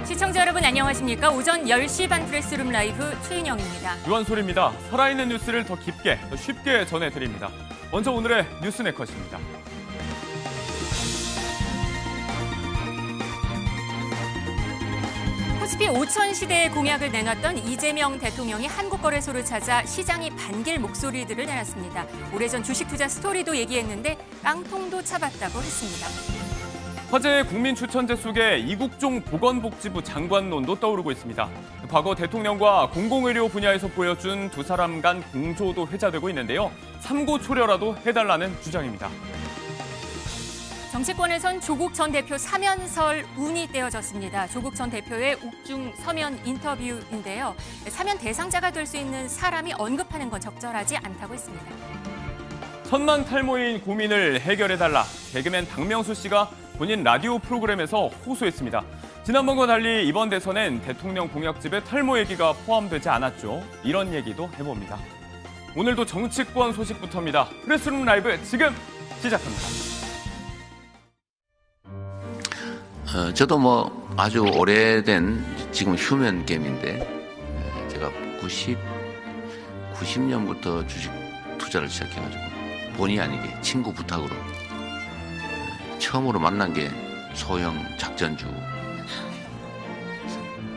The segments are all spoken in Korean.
시청자 여러분 안녕하십니까? 오전 10시 반 프레스룸 라이브 최인영입니다. 유한솔입니다. 살아있는 뉴스를 더 깊게, 더 쉽게 전해드립니다. 먼저 오늘의 뉴스네컷입니다. 코스피 5천 시대의 공약을 내놨던 이재명 대통령이 한국거래소를 찾아 시장이 반길 목소리들을 내놨습니다. 오래전 주식 투자 스토리도 얘기했는데 깡통도 차봤다고 했습니다. 화제의 국민 추천제 속에 이국종 보건복지부 장관론도 떠오르고 있습니다. 과거 대통령과 공공의료 분야에서 보여준 두 사람 간 공조도 회자되고 있는데요. 삼고초려라도 해달라는 주장입니다. 정치권에선 조국 전 대표 사면설 운이 떼어졌습니다. 조국 전 대표의 옥중 서면 인터뷰인데요. 사면 대상자가 될 수 있는 사람이 언급하는 건 적절하지 않다고 했습니다. 천만 탈모인 고민을 해결해달라. 개그맨 박명수 씨가 본인 라디오 프로그램에서 호소했습니다. 지난번과 달리 이번 대선엔 대통령 공약집에 탈모 얘기가 포함되지 않았죠. 이런 얘기도 해봅니다. 오늘도 정치권 소식부터입니다. 프레스룸 라이브 지금 시작합니다. 저도 아주 오래된 지금 휴면 게임인데 제가 90년부터 주식 투자를 시작해가지고 본의 아니게 친구 부탁으로 처음으로 만난 게 소형 작전주.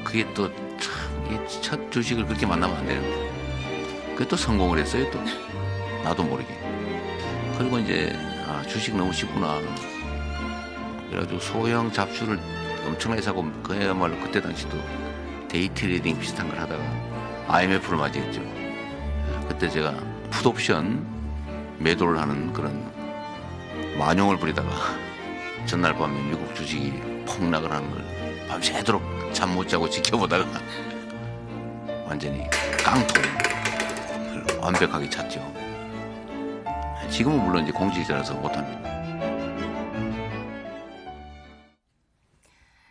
그게 또 참 첫 주식을 그렇게 만나면 안 되는데 그게 또 성공을 했어요. 또 나도 모르게. 그리고 이제 주식 너무 쉽구나. 그래가지고 소형 잡주를 엄청나게 사고 그야말로 그때 당시도 데이 트레이딩 비슷한 걸 하다가 IMF를 맞이했죠. 그때 제가 풋옵션 매도를 하는 그런 만용을 부리다가 전날 밤에 미국 주식이 폭락을 하는 걸 밤새도록 잠 못 자고 지켜보다가 완전히 깡통을 완벽하게 찼죠. 지금은 물론 이제 공직자라서 못합니다.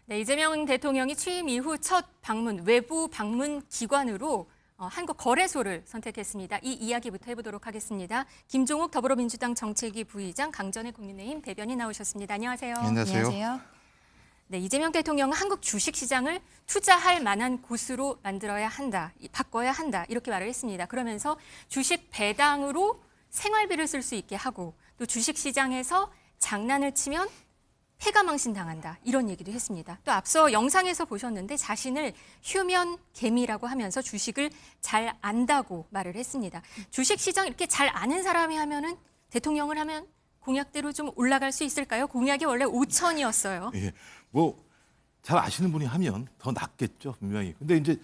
네, 이재명 대통령이 취임 이후 첫 방문, 외부 방문 기관으로 한국거래소를 선택했습니다. 이 이야기부터 해보도록 하겠습니다. 김종욱 더불어민주당 정책위 부의장, 강전의 국민의힘 대변인 나오셨습니다. 안녕하세요. 안녕하세요. 네, 이재명 대통령은 한국 주식시장을 투자할 만한 곳으로 만들어야 한다, 바꿔야 한다 이렇게 말을 했습니다. 그러면서 주식 배당으로 생활비를 쓸 수 있게 하고 또 주식시장에서 장난을 치면 패가망신당한다 이런 얘기도 했습니다. 또 앞서 영상에서 보셨는데 자신을 휴면 개미라고 하면서 주식을 잘 안다고 말을 했습니다. 주식시장 이렇게 잘 아는 사람이 하면은 대통령을 하면 공약대로 좀 올라갈 수 있을까요? 공약이 원래 5천이었어요. 예, 잘 아시는 분이 하면 더 낫겠죠, 분명히. 근데 이제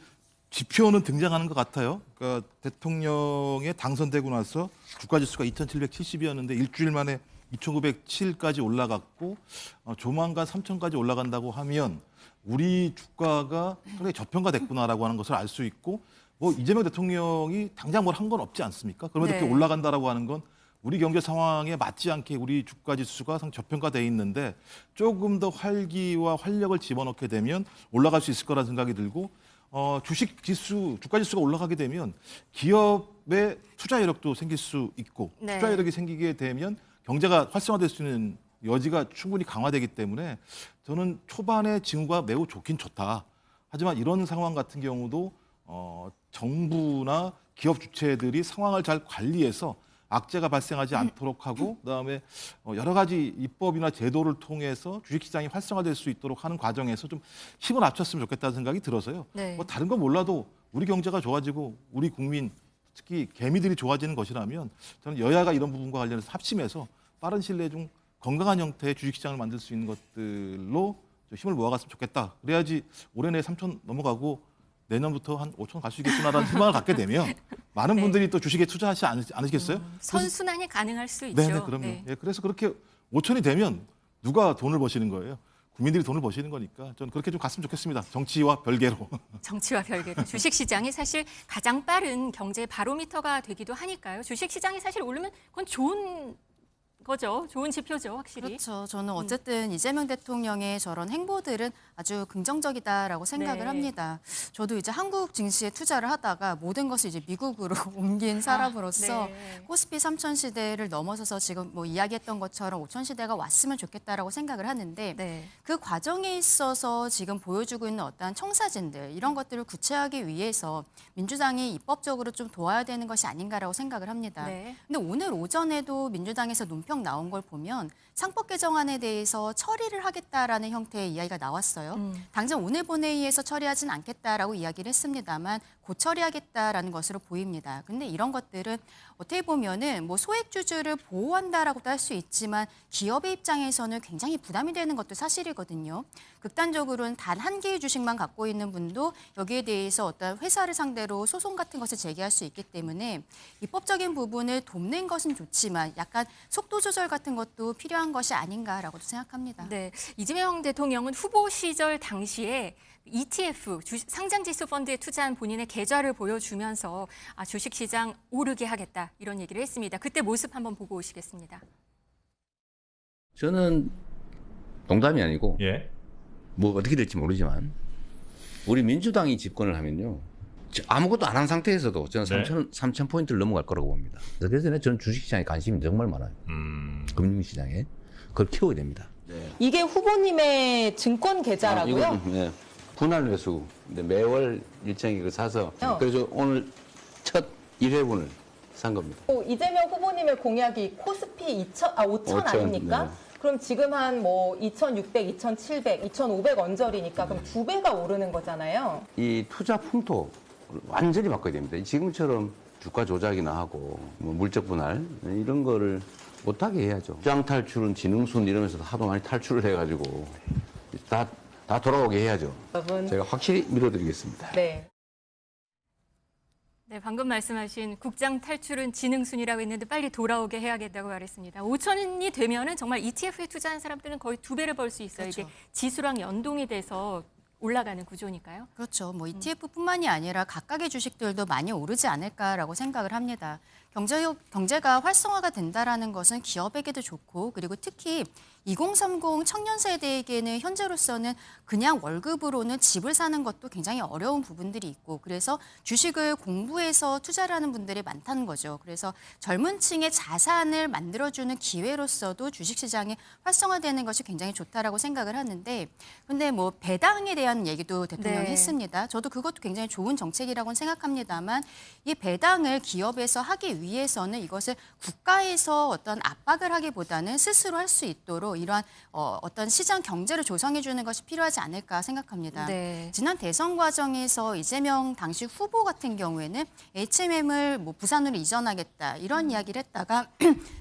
지표는 등장하는 것 같아요. 그러니까 대통령에 당선되고 나서 주가지수가 2,770이었는데 일주일 만에 2,907까지 올라갔고 조만간 3,000까지 올라간다고 하면 우리 주가가 상당히 저평가됐구나라고 하는 것을 알 수 있고 이재명 대통령이 당장 뭘 한 건 없지 않습니까? 그러면 이렇게 올라간다라고 하는 건 우리 경제 상황에 맞지 않게 우리 주가 지수가 상당히 저평가돼 있는데 조금 더 활기와 활력을 집어넣게 되면 올라갈 수 있을 거라는 생각이 들고 주식 지수, 주가 지수가 올라가게 되면 기업의 투자 여력도 생길 수 있고 투자 여력이 생기게 되면 경제가 활성화될 수 있는 여지가 충분히 강화되기 때문에 저는 초반에 징후가 매우 좋긴 좋다. 하지만 이런 상황 같은 경우도 정부나 기업 주체들이 상황을 잘 관리해서 악재가 발생하지 않도록 하고 그다음에 여러 가지 입법이나 제도를 통해서 주식시장이 활성화될 수 있도록 하는 과정에서 좀 힘을 낮췄으면 좋겠다는 생각이 들어서요. 네. 다른 건 몰라도 우리 경제가 좋아지고 우리 국민 특히 개미들이 좋아지는 것이라면 저는 여야가 이런 부분과 관련해서 합심해서 빠른 시일 내에 좀 건강한 형태의 주식시장을 만들 수 있는 것들로 좀 힘을 모아갔으면 좋겠다. 그래야지 올해 내에 3천 넘어가고 내년부터 한 5천 갈 수 있겠구나라는 희망을 갖게 되면 많은 분들이 또 주식에 투자하지 않으시겠어요? 선순환이 가능할 수 있죠. 네, 그럼요. 네. 예, 그래서 그렇게 5천이 되면 누가 돈을 버시는 거예요? 국민들이 돈을 버시는 거니까 저는 그렇게 좀 갔으면 좋겠습니다. 정치와 별개로. 정치와 별개로 주식시장이 사실 가장 빠른 경제 바로미터가 되기도 하니까요. 주식시장이 사실 오르면 그건 좋은 거죠. 좋은 지표죠, 확실히. 그렇죠. 저는 어쨌든 이재명 대통령의 저런 행보들은 아주 긍정적이다라고 생각을 네. 합니다. 저도 이제 한국 증시에 투자를 하다가 모든 것을 이제 미국으로 옮긴 사람으로서 네. 코스피 3000 시대를 넘어서서 지금 뭐 이야기했던 것처럼 5000 시대가 왔으면 좋겠다라고 생각을 하는데 네. 그 과정에 있어서 지금 보여주고 있는 어떠한 청사진들 이런 것들을 구체하기 위해서 민주당이 입법적으로 좀 도와야 되는 것이 아닌가라고 생각을 합니다. 네. 근데 오늘 오전에도 민주당에서 논평 나온 걸 보면 상법 개정안에 대해서 처리를 하겠다라는 형태의 이야기가 나왔어요. 당장 오늘 본회의에서 처리하진 않겠다라고 이야기를 했습니다만 곧 처리하겠다라는 것으로 보입니다. 근데 이런 것들은 어떻게 보면은 뭐 소액주주를 보호한다라고도 할 수 있지만 기업의 입장에서는 굉장히 부담이 되는 것도 사실이거든요. 극단적으로는 단 한 개의 주식만 갖고 있는 분도 여기에 대해서 어떤 회사를 상대로 소송 같은 것을 제기할 수 있기 때문에 입법적인 부분을 돕는 것은 좋지만 약간 속도 조절 같은 것도 필요한 것이 아닌가라고도 생각합니다. 네, 이재명 대통령은 후보 시절 당시에 ETF, 상장지수 펀드에 투자한 본인의 계좌를 보여주면서 주식시장 오르게 하겠다 이런 얘기를 했습니다. 그때 모습 한번 보고 오시겠습니다. 저는 농담이 아니고 예. 뭐 어떻게 될지 모르지만 우리 민주당이 집권을 하면요. 아무것도 안 한 상태에서도 저는 네. 3천 포인트를 넘어갈 거라고 봅니다. 그래서 저는 주식시장에 관심이 정말 많아요. 금융시장에. 그걸 키워야 됩니다. 이게 후보님의 증권 계좌라고요? 이건, 네. 분할 매수. 근데 매월 일정이 그 사서 그래서 오늘 첫 1회분을 산 겁니다. 이재명 후보님의 공약이 코스피 5천 아닙니까? 네. 그럼 지금 한 뭐 2,600, 2,700, 2,500 언저리니까 그럼 2배가 오르는 거잖아요. 이 투자 풍토 완전히 바꿔야 됩니다. 지금처럼 주가 조작이나 하고 뭐 물적 분할 이런 거를 못하게 해야죠. 시장 탈출은 지능순 이러면서도 하도 많이 탈출을 해가지고 다 돌아오게 해야죠. 여러분. 제가 확실히 밀어드리겠습니다. 네. 네, 방금 말씀하신 국장 탈출은 지능순이라고 했는데 빨리 돌아오게 해야겠다고 말했습니다. 5천이 되면은 정말 ETF에 투자한 사람들은 거의 2배를 벌 수 있어요. 그렇죠. 이게 지수랑 연동이 돼서 올라가는 구조니까요. 그렇죠. 뭐 ETF뿐만이 아니라 각각의 주식들도 많이 오르지 않을까라고 생각을 합니다. 경제가 활성화가 된다라는 것은 기업에게도 좋고 그리고 특히 2030 청년 세대에게는 현재로서는 그냥 월급으로는 집을 사는 것도 굉장히 어려운 부분들이 있고 그래서 주식을 공부해서 투자를 하는 분들이 많다는 거죠. 그래서 젊은 층의 자산을 만들어주는 기회로서도 주식시장이 활성화되는 것이 굉장히 좋다라고 생각을 하는데 근데 뭐 배당에 대한 얘기도 대통령이 네. 했습니다. 저도 그것도 굉장히 좋은 정책이라고 생각합니다만 이 배당을 기업에서 하기 위해서는 이것을 국가에서 어떤 압박을 하기보다는 스스로 할 수 있도록 이러한 어떤 시장 경제를 조성해 주는 것이 필요하지 않을까 생각합니다. 네. 지난 대선 과정에서 이재명 당시 후보 같은 경우에는 HMM을 뭐 부산으로 이전하겠다 이런 이야기를 했다가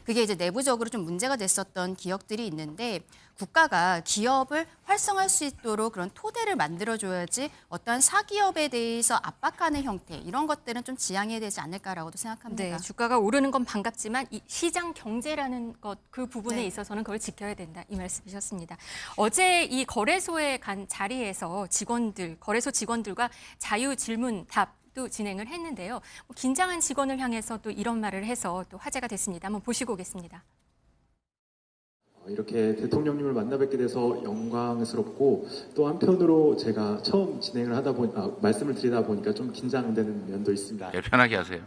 그게 이제 내부적으로 좀 문제가 됐었던 기억들이 있는데 국가가 기업을 활성화할 수 있도록 그런 토대를 만들어줘야지 어떤 사기업에 대해서 압박하는 형태 이런 것들은 좀 지양해야 되지 않을까라고도 생각합니다. 네, 주가가 오르는 건 반갑지만 이 시장 경제라는 것 그 부분에 네. 있어서는 그걸 지켜야 된다 이 말씀이셨습니다. 어제 이 거래소에 간 자리에서 거래소 직원들과 자유 질문 답도 진행을 했는데요. 뭐 긴장한 직원을 향해서 또 이런 말을 해서 또 화제가 됐습니다. 한번 보시고 오겠습니다. 이렇게 대통령님을 만나 뵙게 돼서 영광스럽고 또 한편으로 제가 처음 진행을 말씀을 드리다 보니까 좀 긴장되는 면도 있습니다. 편하게 하세요.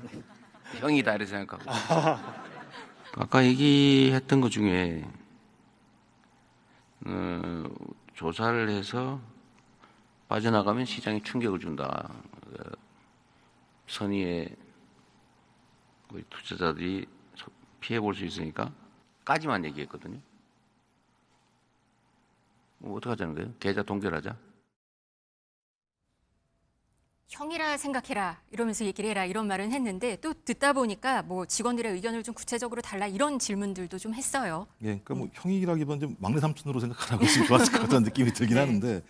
형이다 이렇게 생각하고. 아까 얘기했던 것 중에 조사를 해서 빠져나가면 시장에 충격을 준다. 선의의 우리 투자자들이 피해 볼 수 있으니까 까지만 얘기했거든요. 어떻게 하자는 거예요? 계좌 동결하자? 형이라 생각해라 이러면서 얘기를 해라 이런 말은 했는데 또 듣다 보니까 뭐 직원들의 의견을 좀 구체적으로 달라 이런 질문들도 좀 했어요. 예, 그러니까 뭐 형이라기보다는 좀 막내 삼촌으로 생각하라고 했으면 좋았을 것 같다는 느낌이 들긴 하는데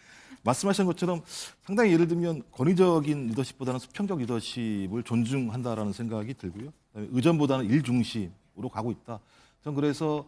말씀하신 것처럼 상당히 예를 들면 권위적인 리더십보다는 수평적 리더십을 존중한다라는 생각이 들고요. 그다음에 의전보다는 일 중심으로 가고 있다. 저는 그래서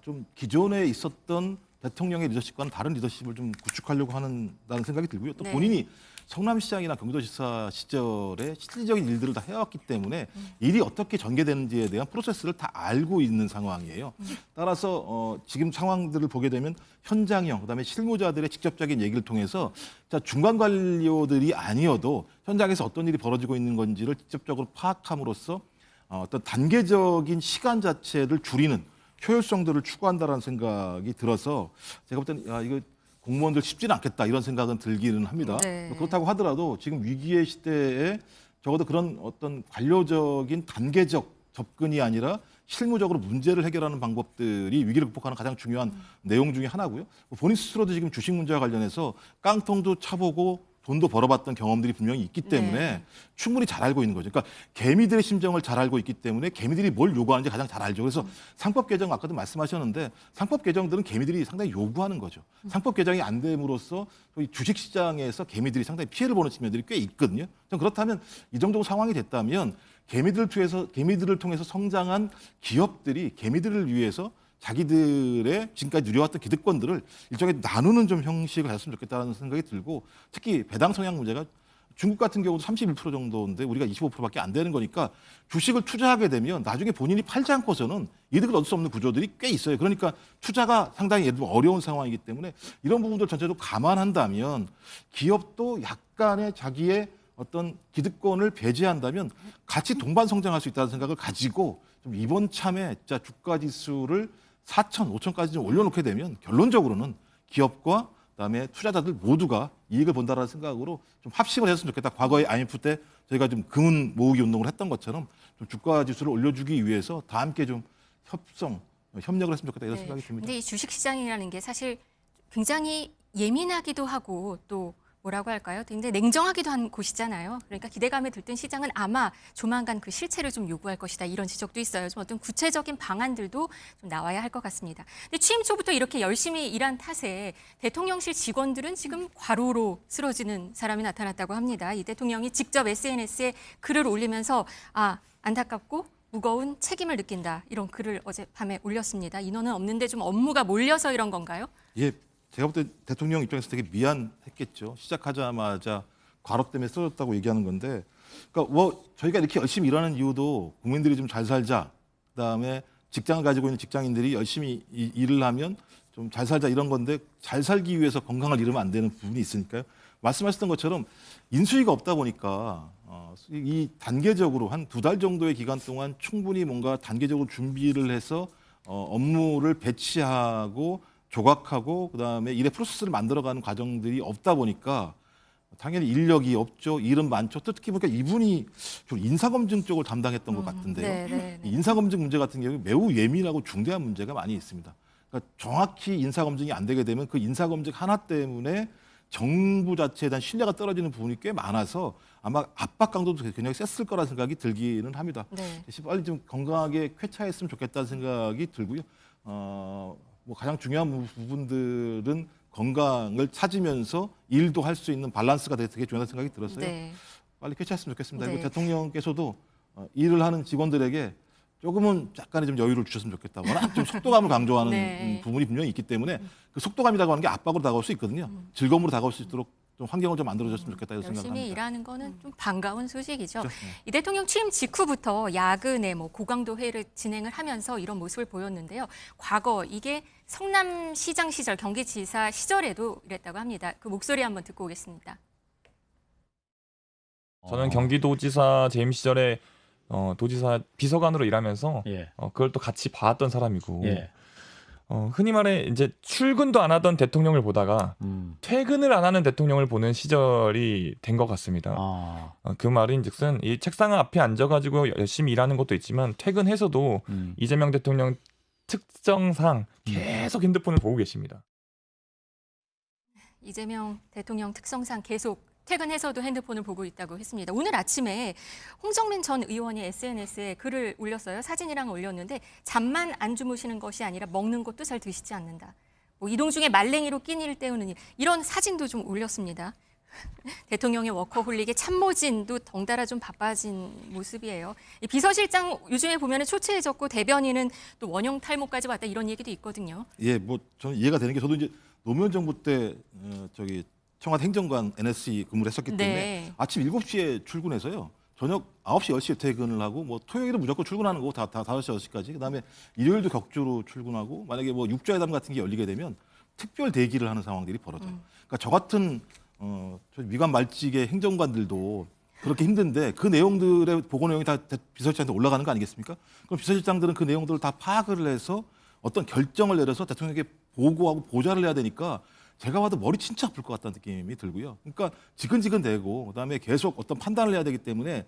좀 기존에 있었던 대통령의 리더십과는 다른 리더십을 좀 구축하려고 한다는 생각이 들고요. 또 네. 본인이 성남시장이나 경기도지사 시절에 실질적인 일들을 다 해왔기 때문에 일이 어떻게 전개되는지에 대한 프로세스를 다 알고 있는 상황이에요. 따라서 지금 상황들을 보게 되면 현장형, 그다음에 실무자들의 직접적인 얘기를 통해서 자, 중간 관료들이 아니어도 현장에서 어떤 일이 벌어지고 있는 건지를 직접적으로 파악함으로써 어떤 단계적인 시간 자체를 줄이는 효율성들을 추구한다라는 생각이 들어서 제가 볼 때는 이거 공무원들 쉽지는 않겠다 이런 생각은 들기는 합니다. 네. 그렇다고 하더라도 지금 위기의 시대에 적어도 그런 어떤 관료적인 단계적 접근이 아니라 실무적으로 문제를 해결하는 방법들이 위기를 극복하는 가장 중요한 내용 중에 하나고요. 본인 스스로도 지금 주식 문제와 관련해서 깡통도 차보고 돈도 벌어봤던 경험들이 분명히 있기 때문에 네. 충분히 잘 알고 있는 거죠. 그러니까 개미들의 심정을 잘 알고 있기 때문에 개미들이 뭘 요구하는지 가장 잘 알죠. 그래서 상법 개정 아까도 말씀하셨는데 상법 개정들은 개미들이 상당히 요구하는 거죠. 상법 개정이 안 됨으로써 저희 주식 시장에서 개미들이 상당히 피해를 보는 측면들이 꽤 있거든요. 좀 그렇다면 이 정도 상황이 됐다면 개미들을 통해서 성장한 기업들이 개미들을 위해서 자기들의 지금까지 누려왔던 기득권들을 일종의 나누는 좀 형식을 가졌으면 좋겠다는 생각이 들고 특히 배당 성향 문제가 중국 같은 경우도 31% 정도인데 우리가 25%밖에 안 되는 거니까 주식을 투자하게 되면 나중에 본인이 팔지 않고서는 이득을 얻을 수 없는 구조들이 꽤 있어요. 그러니까 투자가 상당히 예를 들면 어려운 상황이기 때문에 이런 부분들 전체도 감안한다면 기업도 약간의 자기의 어떤 기득권을 배제한다면 같이 동반 성장할 수 있다는 생각을 가지고 좀 이번 참에 진짜 주가 지수를 4천, 5천까지 좀 올려놓게 되면 결론적으로는 기업과 그다음에 투자자들 모두가 이익을 본다라는 생각으로 좀 합심을 했으면 좋겠다. 과거에 IMF 때 저희가 좀 금은 모으기 운동을 했던 것처럼 좀 주가 지수를 올려주기 위해서 다 함께 좀 협력을 했으면 좋겠다 이런 생각이 듭니다. 근데 이 주식 시장이라는 게 사실 굉장히 예민하기도 하고 또 뭐라고 할까요? 굉장히 냉정하기도 한 곳이잖아요. 그러니까 기대감에 들뜬 시장은 아마 조만간 그 실체를 좀 요구할 것이다. 이런 지적도 있어요. 좀 어떤 구체적인 방안들도 좀 나와야 할 것 같습니다. 근데 취임 초부터 이렇게 열심히 일한 탓에 대통령실 직원들은 지금 과로로 쓰러지는 사람이 나타났다고 합니다. 이 대통령이 직접 SNS에 글을 올리면서 안타깝고 무거운 책임을 느낀다. 이런 글을 어젯밤에 올렸습니다. 인원은 없는데 좀 업무가 몰려서 이런 건가요? 예, 제가 볼 때 대통령 입장에서 되게 미안했겠죠. 시작하자마자 과로 때문에 쓰러졌다고 얘기하는 건데, 그러니까 뭐 저희가 이렇게 열심히 일하는 이유도 국민들이 좀 잘 살자, 그다음에 직장을 가지고 있는 직장인들이 열심히 일을 하면 좀 잘 살자 이런 건데 잘 살기 위해서 건강을 잃으면 안 되는 부분이 있으니까요. 말씀하셨던 것처럼 인수위가 없다 보니까 이 단계적으로 한 2달 정도의 기간 동안 충분히 뭔가 단계적으로 준비를 해서 업무를 배치하고 조각하고 그다음에 일의 프로세스를 만들어가는 과정들이 없다 보니까 당연히 인력이 없죠. 일은 많죠. 특히 보니까 이분이 좀 인사검증 쪽을 담당했던 것 같은데요. 이 인사검증 문제 같은 경우에 매우 예민하고 중대한 문제가 많이 있습니다. 그러니까 정확히 인사검증이 안 되게 되면 그 인사검증 하나 때문에 정부 자체에 대한 신뢰가 떨어지는 부분이 꽤 많아서 아마 압박 강도도 굉장히 셌을 거라는 생각이 들기는 합니다. 네. 빨리 좀 건강하게 쾌차했으면 좋겠다는 생각이 들고요. 뭐 가장 중요한 부분들은 건강을 찾으면서 일도 할 수 있는 밸런스가 되게 중요하다는 생각이 들었어요. 네. 빨리 쾌차했으면 좋겠습니다. 네. 그리고 대통령께서도 일을 하는 직원들에게 조금은 약간의 좀 여유를 주셨으면 좋겠다. 워낙 좀 속도감을 강조하는 네. 부분이 분명히 있기 때문에 그 속도감이라고 하는 게 압박으로 다가올 수 있거든요. 즐거움으로 다가올 수 있도록 좀 환경을 좀 만들어줬으면 좋겠다 이런 생각합니다. 열심히 일하는 거는 좀 반가운 소식이죠. 그렇죠. 이 대통령 취임 직후부터 야근에 고강도 회의를 진행을 하면서 이런 모습을 보였는데요. 과거 이게 성남시장 시절, 경기지사 시절에도 이랬다고 합니다. 그 목소리 한번 듣고 오겠습니다. 저는 경기도지사 재임 시절에 도지사 비서관으로 일하면서 예. 그걸 또 같이 봐왔던 사람이고 예. 흔히 말해 이제 출근도 안 하던 대통령을 보다가 퇴근을 안 하는 대통령을 보는 시절이 된 것 같습니다. 그 말인즉슨 이 책상 앞에 앉아가지고 열심히 일하는 것도 있지만 퇴근해서도 이재명 대통령 특성상 계속 핸드폰을 보고 계십니다. 이재명 대통령 특성상 계속 퇴근해서도 핸드폰을 보고 있다고 했습니다. 오늘 아침에 홍정민 전 의원이 SNS에 글을 올렸어요. 사진이랑 올렸는데 잠만 안 주무시는 것이 아니라 먹는 것도 잘 드시지 않는다. 이동 중에 말랭이로 끼니를 때우는 일, 이런 사진도 좀 올렸습니다. 대통령의 워커홀릭에 참모진도 덩달아 좀 바빠진 모습이에요. 이 비서실장 요즘에 보면 초췌해졌고 대변인은 또 원형 탈모까지 왔다 이런 얘기도 있거든요. 예, 뭐 저는 이해가 되는 게 저도 이제 노무현 정부 때 저기 청와대 행정관 NSC 근무를 했었기 때문에 네. 아침 7시에 출근해서요. 저녁 9시, 10시에 퇴근을 하고 뭐 토요일은 무조건 출근하는 거고 다 5시, 6시까지. 그다음에 일요일도 격주로 출근하고 만약에 뭐 육자회담 같은 게 열리게 되면 특별 대기를 하는 상황들이 벌어져요. 그러니까 저 같은 저 미관 말직의 행정관들도 그렇게 힘든데 그 내용들의 보고 내용이 다 비서실장한테 올라가는 거 아니겠습니까? 그럼 비서실장들은 그 내용들을 다 파악을 해서 어떤 결정을 내려서 대통령에게 보고하고 보좌를 해야 되니까 제가 봐도 머리 진짜 아플 것 같다는 느낌이 들고요. 그러니까 지근지근대고 그다음에 계속 어떤 판단을 해야 되기 때문에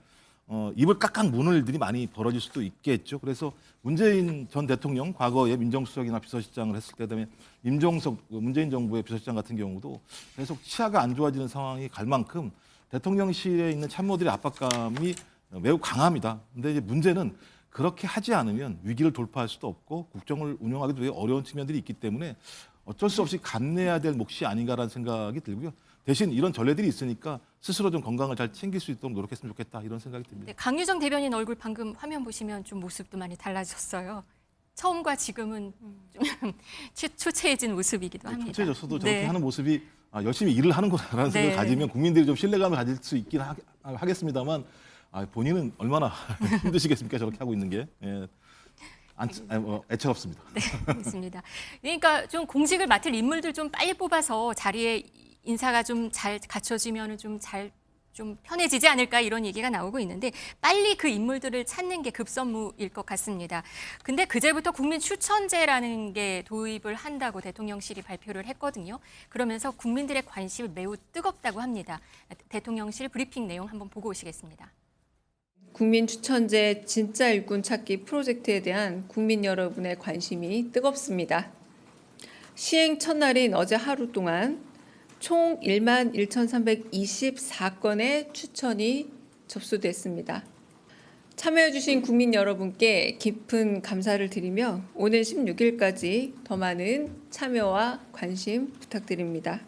입을 깍깍 무는 일들이 많이 벌어질 수도 있겠죠. 그래서 문재인 전 대통령 과거에 민정수석이나 비서실장을 했을 때 그다음에 임종석 문재인 정부의 비서실장 같은 경우도 계속 치아가 안 좋아지는 상황이 갈 만큼 대통령실에 있는 참모들의 압박감이 매우 강합니다. 근데 이제 문제는 그렇게 하지 않으면 위기를 돌파할 수도 없고 국정을 운영하기도 되게 어려운 측면들이 있기 때문에 어쩔 수 없이 감내해야 될 몫이 아닌가라는 생각이 들고요. 대신 이런 전례들이 있으니까 스스로 좀 건강을 잘 챙길 수 있도록 노력했으면 좋겠다 이런 생각이 듭니다. 네, 강유정 대변인 얼굴 방금 화면 보시면 좀 모습도 많이 달라졌어요. 처음과 지금은 좀 초췌해진 모습이기도 합니다. 초췌해졌어도 저렇게 네. 하는 모습이 열심히 일을 하는구나라는 네. 생각을 가지면 국민들이 좀 신뢰감을 가질 수 있긴 하겠습니다만 본인은 얼마나 힘드시겠습니까? 저렇게 하고 있는 게. 예. 애처롭습니다. 네, 알겠습니다. 그러니까 좀 공직을 맡을 인물들 좀 빨리 뽑아서 자리에 인사가 좀 잘 갖춰지면은 좀 편해지지 않을까 이런 얘기가 나오고 있는데 빨리 그 인물들을 찾는 게 급선무일 것 같습니다. 근데 그제부터 국민 추천제라는 게 도입을 한다고 대통령실이 발표를 했거든요. 그러면서 국민들의 관심이 매우 뜨겁다고 합니다. 대통령실 브리핑 내용 한번 보고 오시겠습니다. 국민 추천제 진짜 일꾼 찾기 프로젝트에 대한 국민 여러분의 관심이 뜨겁습니다. 시행 첫날인 어제 하루 동안 총 11,324건의 추천이 접수됐습니다. 참여해주신 국민 여러분께 깊은 감사를 드리며 오늘 16일까지 더 많은 참여와 관심 부탁드립니다.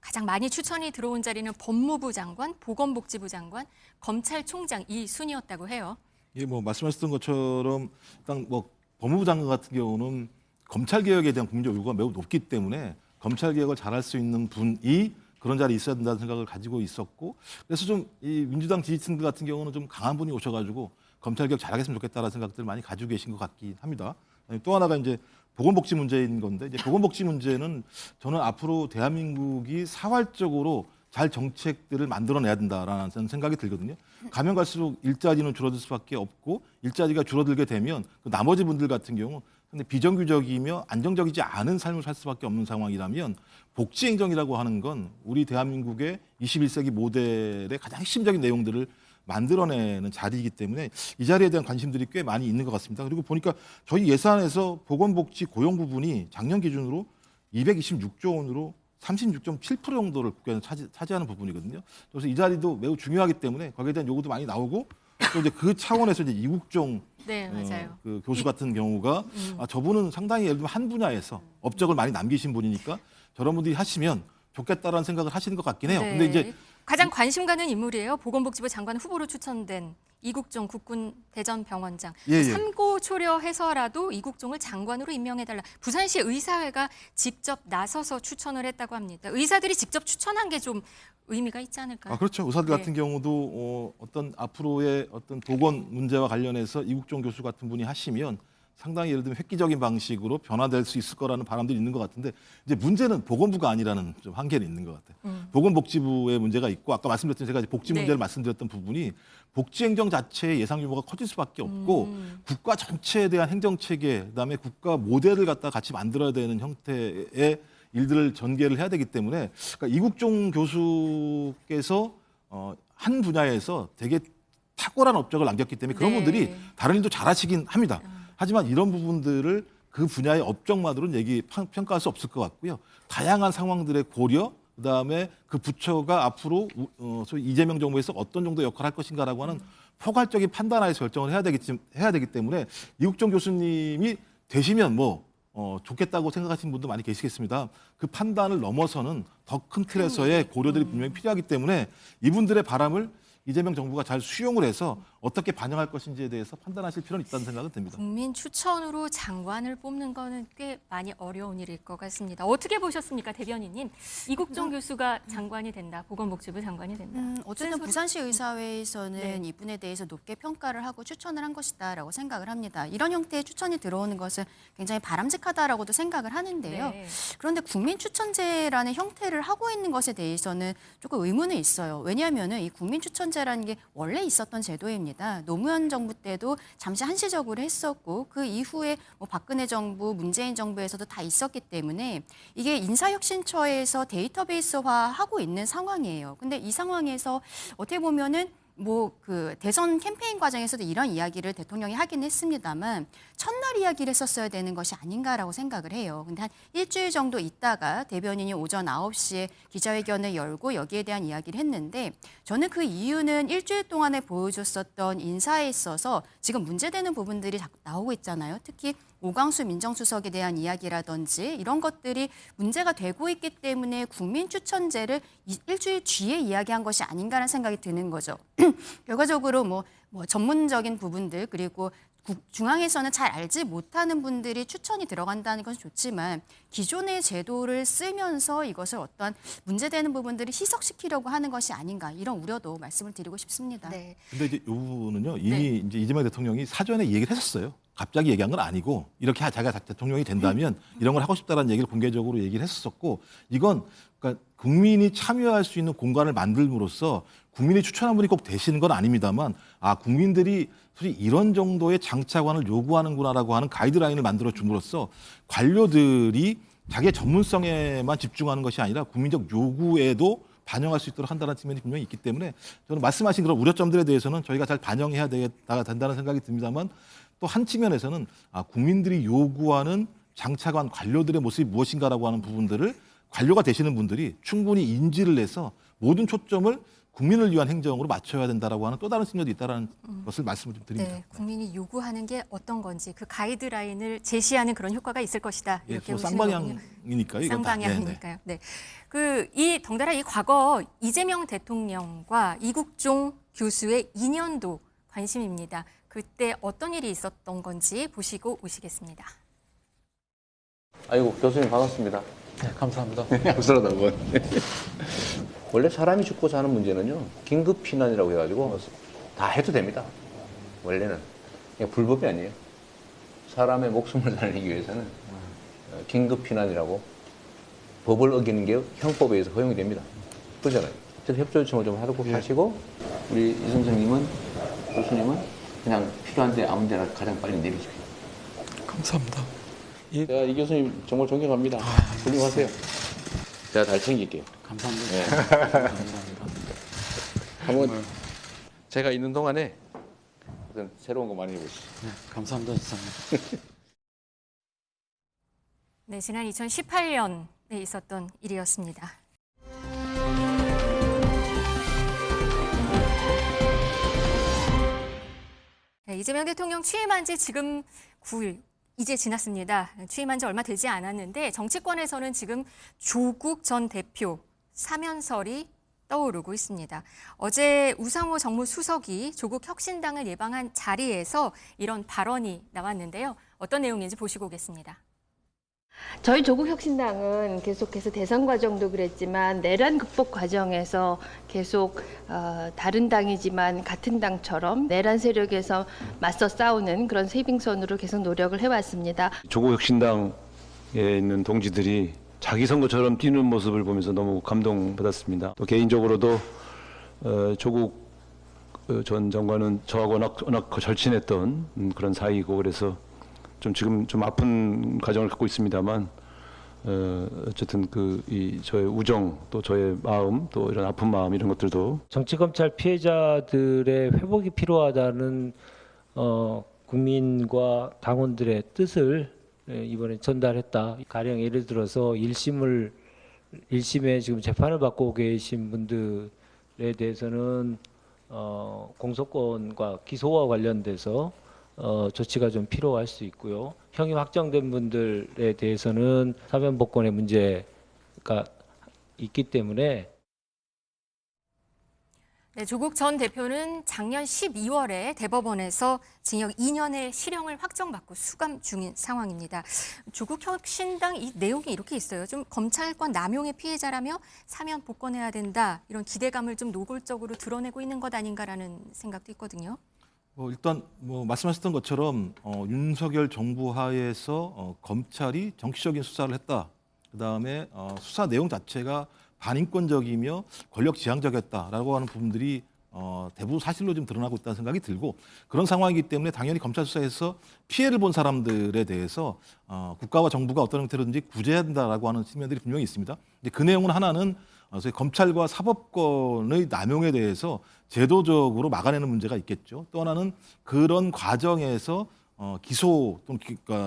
가장 많이 추천이 들어온 자리는 법무부 장관, 보건복지부 장관, 검찰총장 이 순이었다고 해요. 예, 뭐 말씀하셨던 것처럼 일단 뭐 법무부 장관 같은 경우는 검찰 개혁에 대한 국민적 요구가 매우 높기 때문에 검찰 개혁을 잘할 수 있는 분이 그런 자리에 있어야 된다는 생각을 가지고 있었고 그래서 좀 이 민주당 지지층들 같은 경우는 좀 강한 분이 오셔가지고 검찰 개혁 잘하겠으면 좋겠다라는 생각들을 많이 가지고 계신 것 같긴 합니다. 또 하나가 이제 보건복지 문제인 건데 이제 보건복지 문제는 저는 앞으로 대한민국이 사활적으로 잘 정책들을 만들어내야 된다라는 생각이 들거든요. 가면 갈수록 일자리는 줄어들 수밖에 없고 일자리가 줄어들게 되면 그 나머지 분들 같은 경우 근데 비정규적이며 안정적이지 않은 삶을 살 수밖에 없는 상황이라면 복지행정이라고 하는 건 우리 대한민국의 21세기 모델의 가장 핵심적인 내용들을 만들어내는 자리이기 때문에 이 자리에 대한 관심들이 꽤 많이 있는 것 같습니다. 그리고 보니까 저희 예산에서 보건복지 고용 부분이 작년 기준으로 226조 원으로 36.7% 정도를 국회에서 차지하는 부분이거든요. 그래서 이 자리도 매우 중요하기 때문에 거기에 대한 요구도 많이 나오고 또 이제 그 차원에서 이제 이국종 네, 맞아요. 그 교수 같은 경우가 저분은 상당히 예를 들면 한 분야에서 업적을 많이 남기신 분이니까 저런 분들이 하시면 좋겠다라는 생각을 하시는 것 같긴 해요. 네. 근데 이제 가장 관심 가는 인물이에요. 보건복지부 장관 후보로 추천된 이국종 국군 대전병원장. 예, 예. 삼고 초려해서라도 이국종을 장관으로 임명해달라. 부산시 의사회가 직접 나서서 추천을 했다고 합니다. 의사들이 직접 추천한 게 좀 의미가 있지 않을까요? 그렇죠. 의사들 네. 같은 경우도 어떤 앞으로의 어떤 보건 문제와 관련해서 이국종 교수 같은 분이 하시면 상당히 예를 들면 획기적인 방식으로 변화될 수 있을 거라는 바람들이 있는 것 같은데 이제 문제는 보건부가 아니라는 좀 한계는 있는 것 같아요. 보건복지부의 문제가 있고 아까 말씀드렸던 제가 이제 복지 문제를 네. 말씀드렸던 부분이 복지행정 자체의 예상 규모가 커질 수밖에 없고 국가 전체에 대한 행정체계 그다음에 국가 모델을 갖다 같이 만들어야 되는 형태의 일들을 전개를 해야 되기 때문에 그러니까 이국종 교수께서 한 분야에서 되게 탁월한 업적을 남겼기 때문에 그런 네. 분들이 다른 일도 잘하시긴 합니다. 하지만 이런 부분들을 그 분야의 업적만으로는 평가할 수 없을 것 같고요. 다양한 상황들의 고려, 그다음에 그 부처가 앞으로 소위 이재명 정부에서 어떤 정도 역할을 할 것인가라고 하는 포괄적인 판단하에서 결정을 해야 되기 때문에 이국종 교수님이 되시면 뭐 좋겠다고 생각하시는 분도 많이 계시겠습니다. 그 판단을 넘어서는 더 큰 틀에서의 고려들이 분명히 필요하기 때문에 이분들의 바람을 이재명 정부가 잘 수용을 해서 어떻게 반영할 것인지에 대해서 판단하실 필요는 있다는 생각은 듭니다. 국민 추천으로 장관을 뽑는 거는 꽤 많이 어려운 일일 것 같습니다. 어떻게 보셨습니까, 대변인님? 이국종 교수가 장관이 된다, 보건복지부 장관이 된다. 어쨌든 부산시 의사회에서는 네. 이분에 대해서 높게 평가를 하고 추천을 한 것이다라고 생각을 합니다. 이런 형태의 추천이 들어오는 것은 굉장히 바람직하다라고도 생각을 하는데요. 네. 그런데 국민 추천제라는 형태를 하고 있는 것에 대해서는 조금 의문이 있어요. 왜냐하면은 이 국민 추천제라는 게 원래 있었던 제도입니다. 노무현 정부 때도 잠시 한시적으로 했었고 그 이후에 뭐 박근혜 정부, 문재인 정부에서도 다 있었기 때문에 이게 인사혁신처에서 데이터베이스화하고 있는 상황이에요. 근데 이 상황에서 어떻게 보면은 뭐 그 대선 캠페인 과정에서도 이런 이야기를 대통령이 하긴 했습니다만 첫날 이야기를 했었어야 되는 것이 아닌가라고 생각을 해요. 근데 한 일주일 정도 있다가 대변인이 오전 9시에 기자회견을 열고 여기에 대한 이야기를 했는데 저는 그 이유는 일주일 동안에 보여줬었던 인사에 있어서 지금 문제되는 부분들이 자꾸 나오고 있잖아요. 특히 오광수 민정수석에 대한 이야기라든지 이런 것들이 문제가 되고 있기 때문에 국민 추천제를 일주일 뒤에 이야기한 것이 아닌가라는 생각이 드는 거죠. 결과적으로 뭐 전문적인 부분들 그리고 중앙에서는 잘 알지 못하는 분들이 추천이 들어간다는 건 좋지만 기존의 제도를 쓰면서 이것을 어떤 문제되는 부분들을 희석시키려고 하는 것이 아닌가 이런 우려도 말씀을 드리고 싶습니다. 네. 근데 이제 이 부분은요 이미 이제 이재명 대통령이 사전에 얘기를 했었어요. 갑자기 얘기한 건 아니고 이렇게 자기가 대통령이 된다면 이런 걸 하고 싶다라는 얘기를 공개적으로 얘기를 했었고 이건 그러니까 국민이 참여할 수 있는 공간을 만들므로써 국민이 추천한 분이 꼭 되시는 건 아닙니다만 국민들이 솔직히 이런 정도의 장차관을 요구하는구나라고 하는 가이드라인을 만들어 줌으로써 관료들이 자기의 전문성에만 집중하는 것이 아니라 국민적 요구에도 반영할 수 있도록 한다는 측면이 분명히 있기 때문에 저는 말씀하신 그런 우려점들에 대해서는 저희가 잘 반영해야 된다는 생각이 듭니다만 또 한 측면에서는 국민들이 요구하는 장차관 관료들의 모습이 무엇인가라고 하는 부분들을 관료가 되시는 분들이 충분히 인지를 해서 모든 초점을 국민을 위한 행정으로 맞춰야 된다라고 하는 또 다른 측면도 있다는 것을 말씀을 좀 드립니다. 네, 국민이 요구하는 게 어떤 건지 그 가이드라인을 제시하는 그런 효과가 있을 것이다. 예, 이렇게 뭐 보시는 거군요. 쌍방향이니까요. 이건 다. 쌍방향이니까요. 네. 이 덩달아 이 과거 이재명 대통령과 이국종 교수의 인연도 관심입니다. 그때 어떤 일이 있었던 건지 보시고 오시겠습니다. 아이고 교수님 반갑습니다. 네, 감사합니다. 감사하다 뭐. 원래 사람이 죽고 사는 문제는요 긴급 피난이라고 해가지고 다 해도 됩니다. 원래는 그냥 불법이 아니에요. 사람의 목숨을 살리기 위해서는 긴급 피난이라고 법을 어기는 게 형법에 의해서 허용이 됩니다. 그렇잖아요. 그래서 협조 요청을 좀 하도록 하시고 우리 이 선생님은 교수님은 그냥 필요한데 아무 데나 가장 빨리 내리십시오. 감사합니다. 제가 이 교수님 정말 존경합니다. 훌륭하세요. 제가 잘 챙길게요. 감사합니다. 네. 감사합니다. 한번 제가 있는 동안에 어떤 새로운 거 많이 해보시죠. 네, 감사합니다, 지사님. 네, 지난 2018년에 있었던 일이었습니다. 네, 이재명 대통령 취임한 지 지금 9일 이제 지났습니다. 취임한 지 얼마 되지 않았는데 정치권에서는 지금 조국 전 대표 사면설이 떠오르고 있습니다. 어제 우상호 정무수석이 조국 혁신당을 예방한 자리에서 이런 발언이 나왔는데요. 어떤 내용인지 보시고 오겠습니다. 저희 조국혁신당은 계속해서 대선 과정도 그랬지만 내란 극복 과정에서 계속 다른 당이지만 같은 당처럼 내란 세력에서 맞서 싸우는 그런 세빙선으로 계속 노력을 해왔습니다. 조국혁신당에 있는 동지들이 자기 선거처럼 뛰는 모습을 보면서 너무 감동받았습니다. 또 개인적으로도 조국 전 장관은 저하고 워낙 절친했던 그런 사이이고 그래서 지금 좀 아픈 과정을 갖고 있습니다만 어쨌든 저의 우정 또 저의 마음 또 이런 아픈 마음 이런 것들도 정치검찰 피해자들의 회복이 필요하다는 국민과 당원들의 뜻을 이번에 전달했다. 가령 예를 들어서 1심에 지금 재판을 받고 계신 분들에 대해서는 공소권과 기소와 관련돼서 조치가 좀 필요할 수 있고요. 형이 확정된 분들에 대해서는 사면 복권의 문제가 있기 때문에 네, 조국 전 대표는 작년 12월에 대법원에서 징역 2년의 실형을 확정받고 수감 중인 상황입니다. 조국 혁신당 이 내용이 이렇게 있어요. 좀 검찰권 남용의 피해자라며 사면 복권해야 된다. 이런 기대감을 좀 노골적으로 드러내고 있는 것 아닌가라는 생각도 있거든요. 일단 말씀하셨던 것처럼 윤석열 정부 하에서 검찰이 정치적인 수사를 했다. 그다음에 수사 내용 자체가 반인권적이며 권력지향적이었다라고 하는 부분들이 대부분 사실로 좀 드러나고 있다는 생각이 들고 그런 상황이기 때문에 당연히 검찰 수사에서 피해를 본 사람들에 대해서 국가와 정부가 어떤 형태로든지 구제해야 된다라고 하는 측면들이 분명히 있습니다. 근데 그 내용은 하나는 저희 검찰과 사법권의 남용에 대해서 제도적으로 막아내는 문제가 있겠죠. 또 하나는 그런 과정에서 기소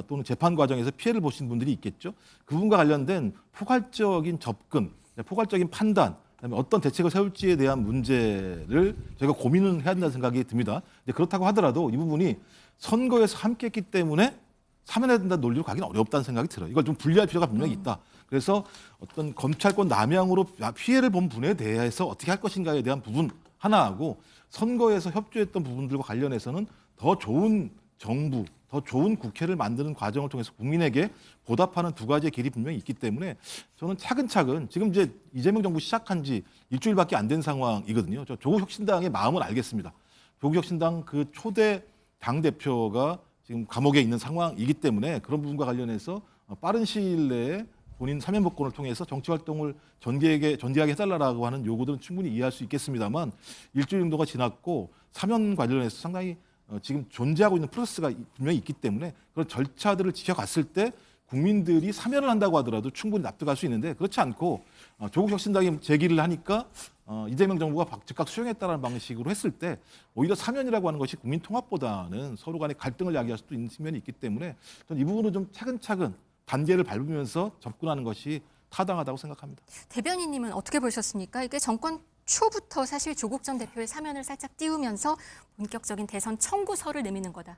또는 재판 과정에서 피해를 보신 분들이 있겠죠. 그분과 관련된 포괄적인 접근, 포괄적인 판단, 그다음에 어떤 대책을 세울지에 대한 문제를 저희가 고민을 해야 된다는 생각이 듭니다. 그렇다고 하더라도 이 부분이 선거에서 함께했기 때문에 사면해야 된다는 논리로 가기는 어렵다는 생각이 들어요. 이걸 좀 분리할 필요가 분명히 있다. 그래서 어떤 검찰권 남용으로 피해를 본 분에 대해서 어떻게 할 것인가에 대한 부분 하나하고 선거에서 협조했던 부분들과 관련해서는 더 좋은 정부, 더 좋은 국회를 만드는 과정을 통해서 국민에게 보답하는 두 가지의 길이 분명히 있기 때문에 저는 차근차근 지금 이제 이재명 정부 시작한 지 일주일밖에 안 된 상황이거든요. 저 조국 혁신당의 마음은 알겠습니다. 조국 혁신당 그 초대 당대표가 지금 감옥에 있는 상황이기 때문에 그런 부분과 관련해서 빠른 시일 내에 본인 사면 복권을 통해서 정치 활동을 전개하게 해달라고 하는 요구들은 충분히 이해할 수 있겠습니다만 일주일 정도가 지났고 사면 관련해서 상당히 지금 존재하고 있는 프로세스가 분명히 있기 때문에 그런 절차들을 지켜갔을 때 국민들이 사면을 한다고 하더라도 충분히 납득할 수 있는데 그렇지 않고 조국 혁신당이 제기를 하니까 이재명 정부가 즉각 수용했다는 방식으로 했을 때 오히려 사면이라고 하는 것이 국민 통합보다는 서로 간의 갈등을 야기할 수도 있는 측면이 있기 때문에 저는 이 부분은 좀 차근차근 단계를 밟으면서 접근하는 것이 타당하다고 생각합니다. 대변인님은 어떻게 보셨습니까? 이게 정권 초부터 사실 조국 전 대표의 사면을 살짝 띄우면서 본격적인 대선 청구서를 내미는 거다.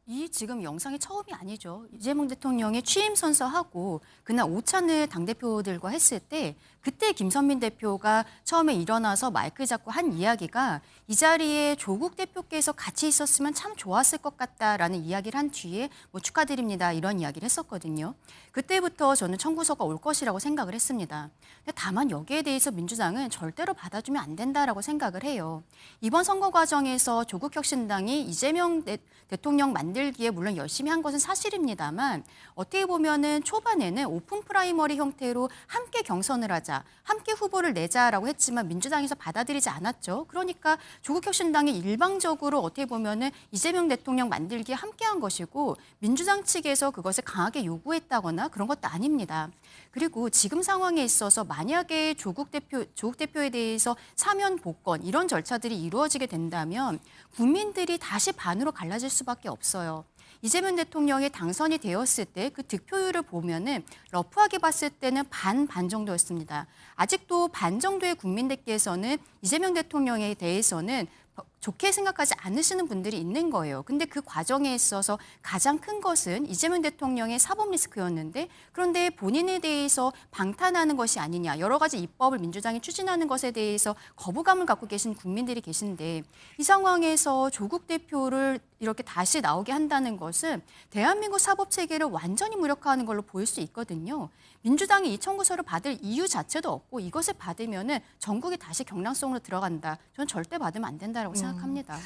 이 지금 영상이 처음이 아니죠. 이재명 대통령이 취임 선서하고 그날 오찬을 당대표들과 했을 때 그때 김선민 대표가 처음에 일어나서 마이크 잡고 한 이야기가 이 자리에 조국 대표께서 같이 있었으면 참 좋았을 것 같다라는 이야기를 한 뒤에 축하드립니다 이런 이야기를 했었거든요. 그때부터 저는 청구서가 올 것이라고 생각을 했습니다. 근데 다만 여기에 대해서 민주당은 절대로 받아주면 안 된다라고 생각을 해요. 이번 선거 과정에서 조국 혁신당이 이재명 대통령 만들기에 물론 열심히 한 것은 사실입니다만 어떻게 보면은 초반에는 오픈 프라이머리 형태로 함께 경선을 하자, 함께 후보를 내자라고 했지만 민주당에서 받아들이지 않았죠. 그러니까 조국 혁신당이 일방적으로 어떻게 보면은 이재명 대통령 만들기에 함께한 것이고 민주당 측에서 그것을 강하게 요구했다거나 그런 것도 아닙니다. 그리고 지금 상황에 있어서 만약에 조국 대표에 대해서 사면 복권 이런 절차들이 이루어지게 된다면 국민들이 다시 반으로 갈라질 수밖에 없어요. 이재명 대통령이 당선이 되었을 때 그 득표율을 보면은 러프하게 봤을 때는 반 정도였습니다. 아직도 반 정도의 국민들께서는 이재명 대통령에 대해서는 좋게 생각하지 않으시는 분들이 있는 거예요. 근데 그 과정에 있어서 가장 큰 것은 이재명 대통령의 사법 리스크였는데 그런데 본인에 대해서 방탄하는 것이 아니냐. 여러 가지 입법을 민주당이 추진하는 것에 대해서 거부감을 갖고 계신 국민들이 계신데 이 상황에서 조국 대표를 이렇게 다시 나오게 한다는 것은 대한민국 사법체계를 완전히 무력화하는 걸로 보일 수 있거든요. 민주당이 이 청구서를 받을 이유 자체도 없고 이것을 받으면은 전국이 다시 경랑성으로 들어간다. 저는 절대 받으면 안 된다라고 생각합니다.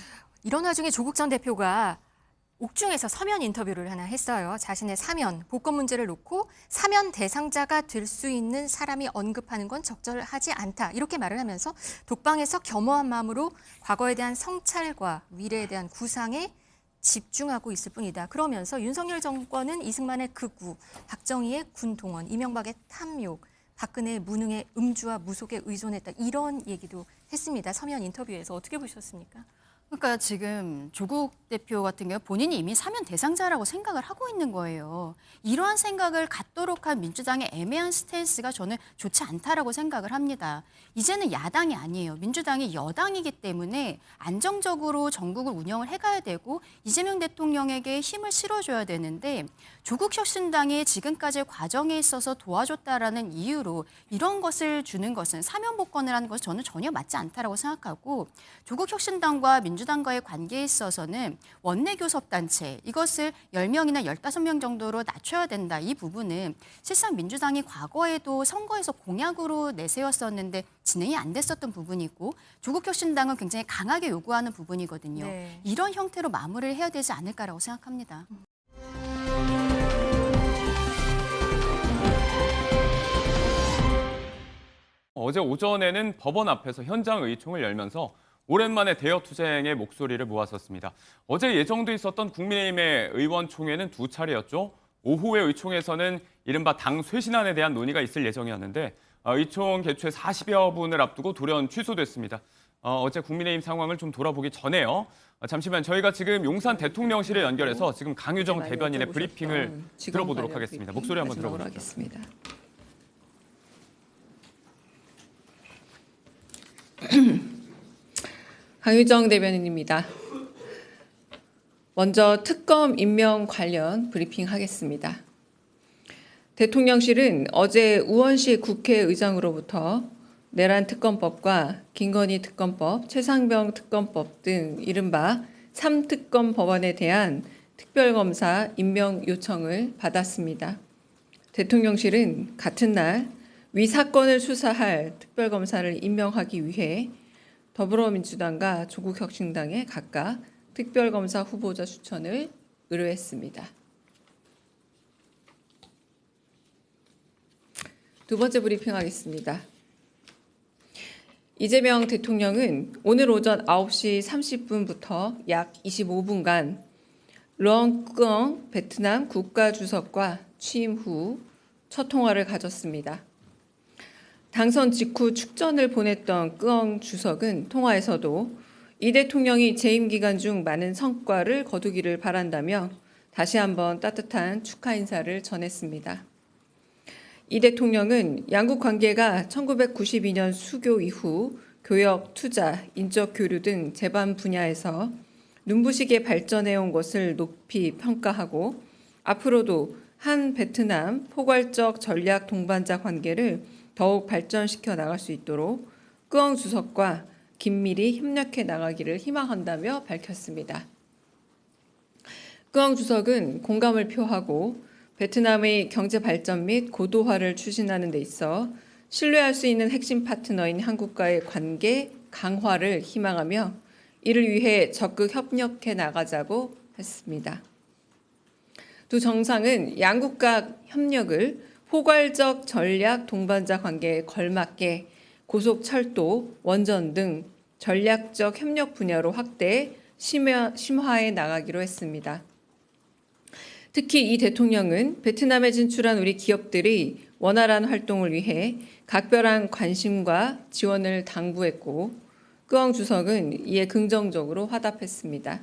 이런 와중에 조국 전 대표가 옥중에서 서면 인터뷰를 하나 했어요. 자신의 사면, 복권 문제를 놓고 사면 대상자가 될 수 있는 사람이 언급하는 건 적절하지 않다. 이렇게 말을 하면서 독방에서 겸허한 마음으로 과거에 대한 성찰과 미래에 대한 구상에 집중하고 있을 뿐이다. 그러면서 윤석열 정권은 이승만의 극우, 박정희의 군동원, 이명박의 탐욕, 박근혜의 무능의 음주와 무속에 의존했다. 이런 얘기도 했습니다. 서면 인터뷰에서 어떻게 보셨습니까? 그러니까 지금 조국 대표 같은 경우 본인이 이미 사면 대상자라고 생각을 하고 있는 거예요. 이러한 생각을 갖도록 한 민주당의 애매한 스탠스가 저는 좋지 않다라고 생각을 합니다. 이제는 야당이 아니에요. 민주당이 여당이기 때문에 안정적으로 전국을 운영을 해가야 되고 이재명 대통령에게 힘을 실어줘야 되는데 조국 혁신당이 지금까지 과정에 있어서 도와줬다라는 이유로 이런 것을 주는 것은 사면 복권을 하는 것은 저는 전혀 맞지 않다라고 생각하고 조국 혁신당과 민주당과의 관계에 있어서는 원내 교섭단체 이것을 10명이나 15명 정도로 낮춰야 된다. 이 부분은 실상 민주당이 과거에도 선거에서 공약으로 내세웠었는데 진행이 안 됐었던 부분이고 조국 혁신당은 굉장히 강하게 요구하는 부분이거든요. 네. 이런 형태로 마무리를 해야 되지 않을까라고 생각합니다. 어제 오전에는 법원 앞에서 현장 의총을 열면서 오랜만에 대여 투쟁의 목소리를 모았었습니다. 어제 예정돼 있었던 국민의힘의 의원총회는 2차례였죠. 오후의 의총에서는 이른바 당 쇄신안에 대한 논의가 있을 예정이었는데 의총 개최 40여 분을 앞두고 돌연 취소됐습니다. 어제 국민의힘 상황을 좀 돌아보기 전에요. 잠시만 저희가 지금 용산 대통령실에 연결해서 지금 강유정 대변인의 브리핑을 들어보도록 하겠습니다. 목소리 한번 들어보시죠. 강유정 대변인입니다. 먼저 특검 임명 관련 브리핑하겠습니다. 대통령실은 어제 우원식 국회의장으로부터 내란 특검법과 김건희 특검법, 최상병 특검법 등 이른바 3특검 법안에 대한 특별검사 임명 요청을 받았습니다. 대통령실은 같은 날 위 사건을 수사할 특별검사를 임명하기 위해 더불어민주당과 조국혁신당에 각각 특별검사 후보자 추천을 의뢰했습니다. 두 번째 브리핑하겠습니다. 이재명 대통령은 오늘 오전 9시 30분부터 약 25분간 렁끄엉 베트남 국가주석과 취임 후 첫 통화를 가졌습니다. 당선 직후 축전을 보냈던 끄엉 주석은 통화에서도 이 대통령이 재임 기간 중 많은 성과를 거두기를 바란다며 다시 한번 따뜻한 축하 인사를 전했습니다. 이 대통령은 양국 관계가 1992년 수교 이후 교역, 투자, 인적 교류 등 제반 분야에서 눈부시게 발전해온 것을 높이 평가하고 앞으로도 한 베트남 포괄적 전략 동반자 관계를 더욱 발전시켜 나갈 수 있도록 끄엉 주석과 긴밀히 협력해 나가기를 희망한다며 밝혔습니다. 끄엉 주석은 공감을 표하고 베트남의 경제 발전 및 고도화를 추진하는 데 있어 신뢰할 수 있는 핵심 파트너인 한국과의 관계 강화를 희망하며 이를 위해 적극 협력해 나가자고 했습니다. 두 정상은 양국 간 협력을 포괄적 전략 동반자 관계에 걸맞게 고속철도, 원전 등 전략적 협력 분야로 확대, 심화해 나가기로 했습니다. 특히 이 대통령은 베트남에 진출한 우리 기업들이 원활한 활동을 위해 각별한 관심과 지원을 당부했고 끄엉 주석은 이에 긍정적으로 화답했습니다.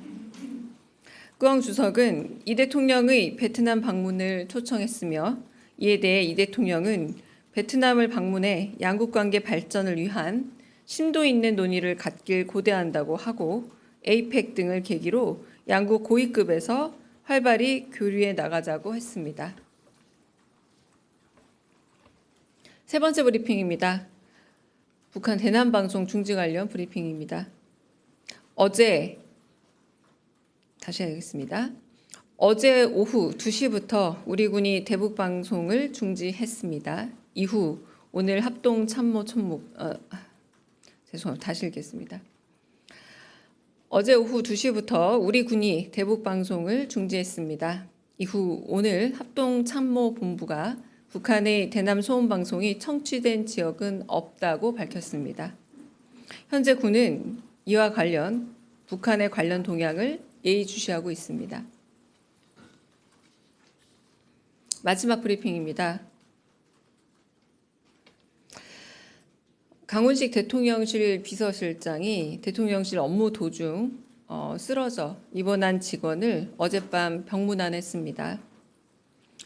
끄엉 주석은 이 대통령의 베트남 방문을 초청했으며 이에 대해 이 대통령은 베트남을 방문해 양국 관계 발전을 위한 심도 있는 논의를 갖길 고대한다고 하고 에이펙 등을 계기로 양국 고위급에서 활발히 교류해 나가자고 했습니다. 세 번째 브리핑입니다. 북한 대남방송 중지 관련 브리핑입니다. 어제 다시 하겠습니다. 어제 오후 2시부터 우리 군이 대북 방송을 중지했습니다. 이후 오늘 합동 참모 총목 죄송합니다. 다시 읽겠습니다. 어제 오후 2시부터 우리 군이 대북 방송을 중지했습니다. 이후 오늘 합동 참모 본부가 북한의 대남 소음 방송이 청취된 지역은 없다고 밝혔습니다. 현재 군은 이와 관련 북한의 관련 동향을 예의주시하고 있습니다. 마지막 브리핑입니다. 강훈식 대통령실 비서실장이 대통령실 업무 도중 쓰러져 입원한 직원을 어젯밤 병문안했습니다.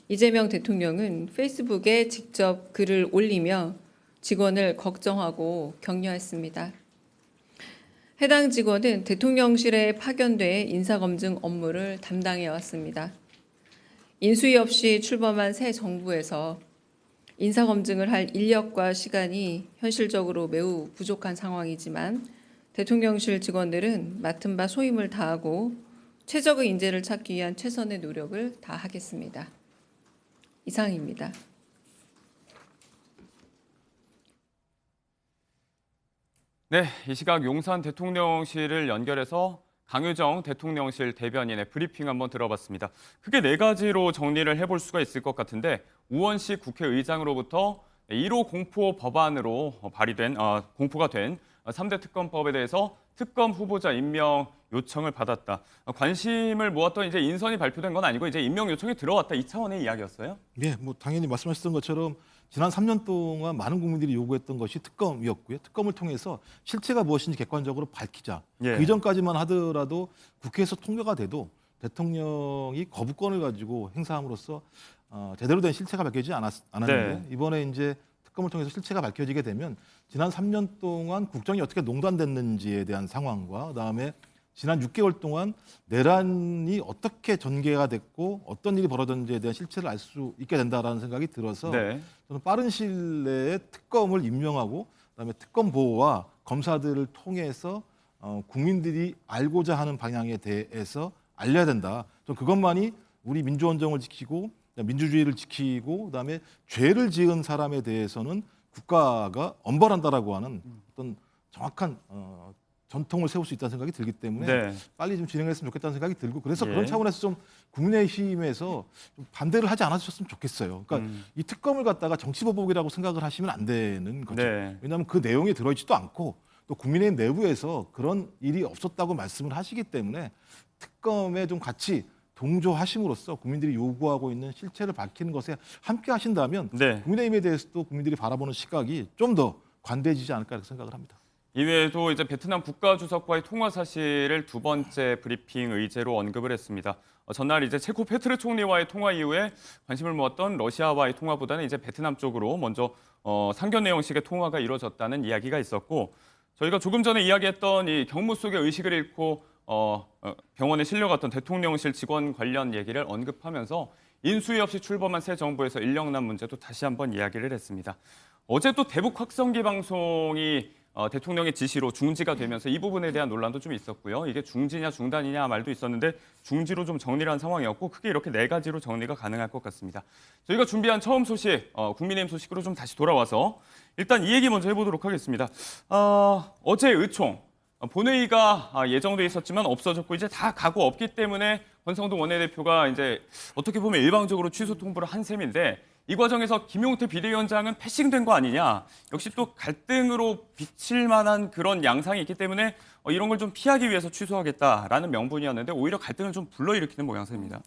이재명 대통령은 페이스북에 직접 글을 올리며 직원을 걱정하고 격려했습니다. 해당 직원은 대통령실에 파견돼 인사검증 업무를 담당해 왔습니다. 인수위 없이 출범한 새 정부에서 인사검증을 할 인력과 시간이 현실적으로 매우 부족한 상황이지만 대통령실 직원들은 맡은 바 소임을 다하고 최적의 인재를 찾기 위한 최선의 노력을 다하겠습니다. 이상입니다. 네, 이 시각 용산 대통령실을 연결해서 강효정 대통령실 대변인의 브리핑 한번 들어봤습니다. 크게 4가지로 정리를 해볼 수가 있을 것 같은데 우원식 국회의장으로부터 1호 공포 법안으로 공포가 된 3대 특검법에 대해서 특검 후보자 임명 요청을 받았다. 관심을 모았던 이제 인선이 발표된 건 아니고 이제 임명 요청이 들어왔다. 이 차원의 이야기였어요? 예, 뭐 당연히 말씀하셨던 것처럼 지난 3년 동안 많은 국민들이 요구했던 것이 특검이었고요. 특검을 통해서 실체가 무엇인지 객관적으로 밝히자. 예. 그 이전까지만 하더라도 국회에서 통과가 돼도 대통령이 거부권을 가지고 행사함으로써 제대로 된 실체가 밝혀지지 않았는데 네. 이번에 이제 특검을 통해서 실체가 밝혀지게 되면 지난 3년 동안 국정이 어떻게 농단됐는지에 대한 상황과 그다음에 지난 6개월 동안 내란이 어떻게 전개가 됐고 어떤 일이 벌어졌는지에 대한 실체를 알 수 있게 된다라는 생각이 들어서 네. 저는 빠른 시일 내에 특검을 임명하고 그다음에 특검 보호와 검사들을 통해서 국민들이 알고자 하는 방향에 대해서 알려야 된다. 좀 그것만이 우리 민주원정을 지키고 민주주의를 지키고 그다음에 죄를 지은 사람에 대해서는 국가가 엄벌한다라고 하는 어떤 정확한 전통을 세울 수 있다는 생각이 들기 때문에 네. 빨리 좀 진행했으면 좋겠다는 생각이 들고 그래서 예. 그런 차원에서 좀 국민의힘에서 좀 반대를 하지 않았으면 좋겠어요. 그러니까 이 특검을 갖다가 정치보복이라고 생각을 하시면 안 되는 거죠. 네. 왜냐하면 그 내용이 들어있지도 않고 또 국민의힘 내부에서 그런 일이 없었다고 말씀을 하시기 때문에 특검에 좀 같이 동조하심으로써 국민들이 요구하고 있는 실체를 밝히는 것에 함께 하신다면 네. 국민의힘에 대해서도 국민들이 바라보는 시각이 좀 더 관대해지지 않을까 이렇게 생각을 합니다. 이외에도 이제 베트남 국가주석과의 통화 사실을 2번째 브리핑 의제로 언급을 했습니다. 전날 이제 체코 페트르 총리와의 통화 이후에 관심을 모았던 러시아와의 통화보다는 이제 베트남 쪽으로 먼저 상견 내용식의 통화가 이루어졌다는 이야기가 있었고 저희가 조금 전에 이야기했던 이 경무 속의 의식을 잃고 병원에 실려갔던 대통령실 직원 관련 얘기를 언급하면서 인수위 없이 출범한 새 정부에서 인력난 문제도 다시 한번 이야기를 했습니다. 어제 또 대북 확성기 방송이 대통령의 지시로 중지가 되면서 이 부분에 대한 논란도 좀 있었고요. 이게 중지냐 중단이냐 말도 있었는데 중지로 좀 정리를 한 상황이었고 크게 이렇게 4가지로 정리가 가능할 것 같습니다. 저희가 준비한 처음 소식, 국민의힘 소식으로 좀 다시 돌아와서 일단 이 얘기 먼저 해보도록 하겠습니다. 어제 의총, 본회의가 예정돼 있었지만 없어졌고 이제 다 가고 없기 때문에 권성동 원내대표가 이제 어떻게 보면 일방적으로 취소 통보를 한 셈인데 이 과정에서 김용태 비대위원장은 패싱된 거 아니냐. 역시 또 갈등으로 비칠 만한 그런 양상이 있기 때문에 이런 걸 좀 피하기 위해서 취소하겠다라는 명분이었는데 오히려 갈등을 좀 불러일으키는 모양새입니다.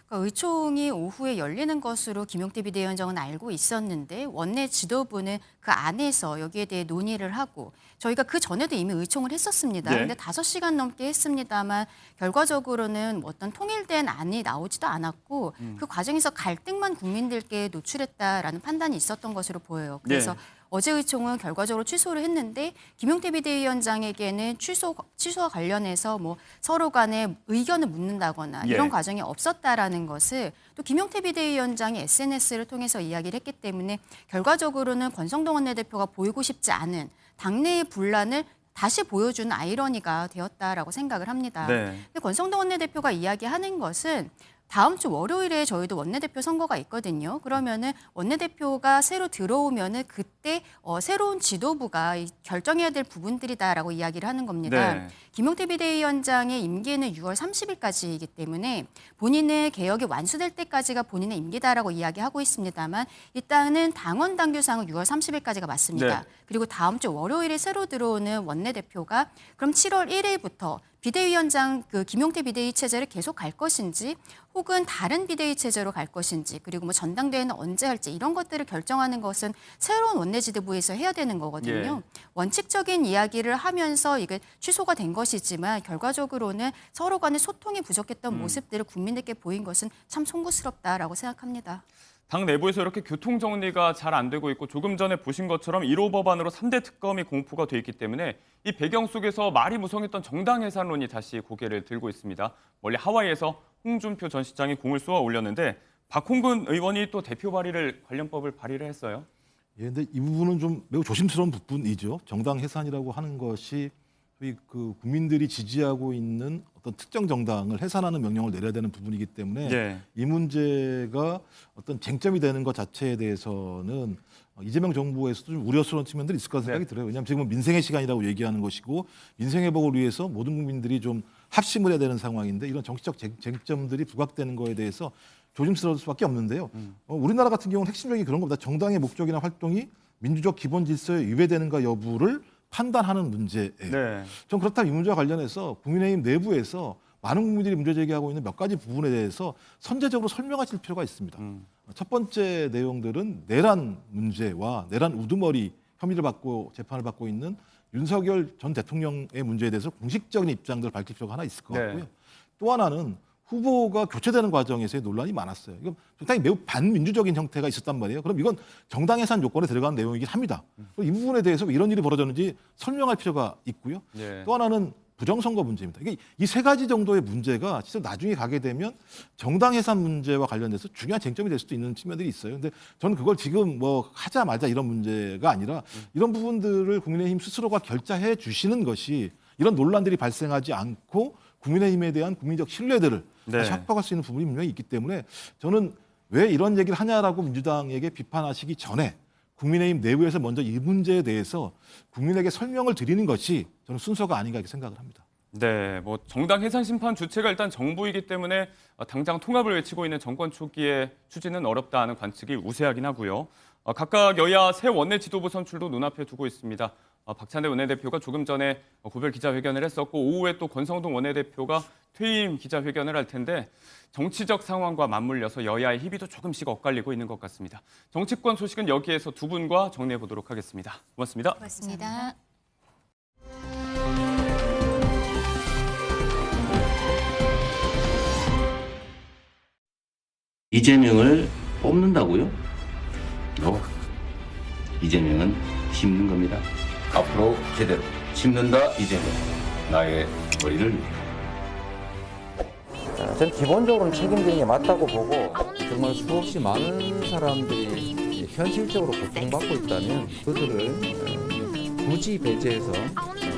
그러니까 의총이 오후에 열리는 것으로 김용태 비대위원장은 알고 있었는데 원내 지도부는 그 안에서 여기에 대해 논의를 하고 저희가 그 전에도 이미 의총을 했었습니다. 그런데 5시간 넘게 했습니다만 결과적으로는 어떤 통일된 안이 나오지도 않았고 그 과정에서 갈등만 국민들께 노출했다라는 판단이 있었던 것으로 보여요. 그래서 어제 의총은 결과적으로 취소를 했는데 김용태 비대위원장에게는 취소와 관련해서 뭐 서로 간에 의견을 묻는다거나 이런 과정이 없었다라는 것을 또 김용태 비대위원장이 SNS를 통해서 이야기를 했기 때문에 결과적으로는 권성동 원내대표가 보이고 싶지 않은 당내의 분란을 다시 보여주는 아이러니가 되었다라고 생각을 합니다. 근데 권성동 원내대표가 이야기하는 것은 다음 주 월요일에 저희도 원내대표 선거가 있거든요. 그러면은 원내대표가 새로 들어오면은 그때 새로운 지도부가 결정해야 될 부분들이다라고 이야기를 하는 겁니다. 김용태 비대위원장의 임기는 6월 30일까지이기 때문에 본인의 개혁이 완수될 때까지가 본인의 임기다라고 이야기하고 있습니다만 일단은 당원 당규상은 6월 30일까지가 맞습니다. 그리고 다음 주 월요일에 새로 들어오는 원내대표가 그럼 7월 1일부터 비대위원장 김용태 비대위 체제를 계속 갈 것인지 혹은 다른 비대위 체제로 갈 것인지 그리고 뭐 전당대회는 언제 할지 이런 것들을 결정하는 것은 새로운 원내지도부에서 해야 되는 거거든요. 원칙적인 이야기를 하면서 이게 취소가 된 것이지만 결과적으로는 서로 간의 소통이 부족했던 모습들을 국민들께 보인 것은 참 송구스럽다라고 생각합니다. 당 내부에서 이렇게 교통 정리가 잘 안 되고 있고 조금 전에 보신 것처럼 1호 법안으로 3대 특검이 공포가 돼 있기 때문에 이 배경 속에서 말이 무성했던 정당 해산론이 다시 고개를 들고 있습니다. 멀리 하와이에서 홍준표 전 시장이 공을 쏘아 올렸는데 박홍근 의원이 또 대표 발의를 관련법을 발의를 했어요. 예, 근데 이 부분은 좀 매우 조심스러운 부분이죠. 정당 해산이라고 하는 것이 국민들이 지지하고 있는 어떤 특정 정당을 해산하는 명령을 내려야 되는 부분이기 때문에 이 문제가 어떤 쟁점이 되는 것 자체에 대해서는 이재명 정부에서도 좀 우려스러운 측면들이 있을 거라 생각이 들어요. 왜냐하면 지금은 민생의 시간이라고 얘기하는 것이고 민생 회복을 위해서 모든 국민들이 좀 합심을 해야 되는 상황인데 이런 정치적 쟁점들이 부각되는 거에 대해서 조심스러울 수밖에 없는데요. 우리나라 같은 경우는 핵심적인 그런 겁니다. 정당의 목적이나 활동이 민주적 기본 질서에 위배되는가 여부를 판단하는 문제예요. 전 그렇다면 이 문제와 관련해서 국민의힘 내부에서 많은 국민들이 문제 제기하고 있는 몇 가지 부분에 대해서 선제적으로 설명하실 필요가 있습니다. 첫 번째 내용들은 내란 문제와 내란 우두머리 혐의를 받고 재판을 받고 있는 윤석열 전 대통령의 문제에 대해서 공식적인 입장들을 밝힐 필요가 하나 있을 것 같고요. 또 하나는 후보가 교체되는 과정에서의 논란이 많았어요. 이건 상당히 매우 반민주적인 형태가 있었단 말이에요. 그럼 이건 정당 해산 요건에 들어가는 내용이긴 합니다. 이 부분에 대해서 왜 이런 일이 벌어졌는지 설명할 필요가 있고요. 또 하나는 부정선거 문제입니다. 이 세 가지 정도의 문제가 진짜 나중에 가게 되면 정당 해산 문제와 관련돼서 중요한 쟁점이 될 수도 있는 측면들이 있어요. 근데 저는 그걸 지금 뭐 하자 말자 이런 문제가 아니라 이런 부분들을 국민의힘 스스로가 결자해 주시는 것이 이런 논란들이 발생하지 않고 국민의힘에 대한 국민적 신뢰들을 다시 확보할 수 있는 부분이 분명히 있기 때문에 저는 왜 이런 얘기를 하냐라고 민주당에게 비판하시기 전에 국민의힘 내부에서 먼저 이 문제에 대해서 국민에게 설명을 드리는 것이 저는 순서가 아닌가 이렇게 생각을 합니다. 네, 뭐 정당 해산 심판 주체가 일단 정부이기 때문에 당장 통합을 외치고 있는 정권 초기에 추진은 어렵다는 관측이 우세하긴 하고요. 각각 여야 새 원내 지도부 선출도 눈앞에 두고 있습니다. 박찬대 원내대표가 조금 전에 고별 기자회견을 했었고 오후에 또 권성동 원내대표가 퇴임 기자회견을 할 텐데 정치적 상황과 맞물려서 여야의 희비도 조금씩 엇갈리고 있는 것 같습니다. 정치권 소식은 여기에서 두 분과 정리해 보도록 하겠습니다. 고맙습니다. 고맙습니다. 이재명을 뽑는다고요? 이재명은 심는 겁니다. 앞으로 제대로 심는다 이재명. 나의 머리를 위해. 저는 기본적으로는 책임지는 게 맞다고 보고 정말 수없이 많은 사람들이 현실적으로 고통받고 있다면 그들을 굳이 배제해서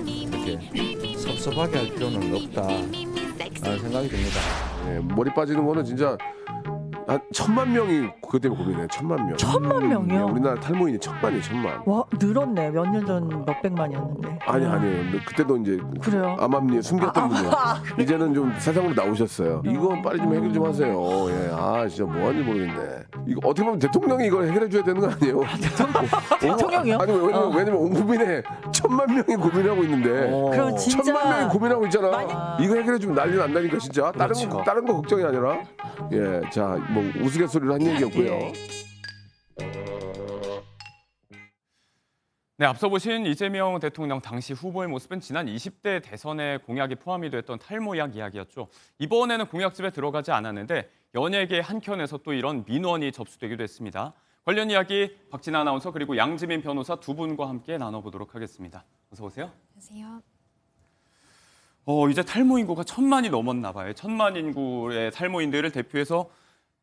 이렇게 섭섭하게 할 필요는 없다라는 생각이 듭니다. 머리 빠지는 거는 진짜 한 1000만 명이 그것 때문에 고민해요. 1000만 명. 1000만 명이요? 우리나라 탈모인이 1000만이에요. 와, 늘었네. 몇 년 전 몇백만이었는데. 아니에요. 그때도 이제 그래요? 암암리에 숨겼던 분들 이제는 좀 세상으로 나오셨어요. 이거 빨리 좀 해결 좀 하세요. 예, 진짜 뭐 하는지 모르겠네. 이거 어떻게 보면 대통령이 이걸 해결해 줘야 되는 거 아니에요? 대통령이요? 아니 왜냐면 온 국민의 1000만 명이 고민하고 있는데 그럼 진짜 1000만 명이 고민하고 있잖아. 이거 해결해 주면 난리 난다니까 진짜. 다른 거 걱정이 아니라. 예, 자, 뭐 우스갯소리로 한 얘기였고요. 네, 앞서 보신 이재명 대통령 당시 후보의 모습은 지난 20대 대선에 공약이 포함이 됐던 탈모약 이야기였죠. 이번에는 공약집에 들어가지 않았는데 연예계 한켠에서 또 이런 민원이 접수되기도 했습니다. 관련 이야기 박진아 아나운서 그리고 양지민 변호사 두 분과 함께 나눠보도록 하겠습니다. 어서 오세요. 안녕하세요. 이제 탈모 인구가 1000만이 넘었나 봐요. 1000만 인구의 탈모인들을 대표해서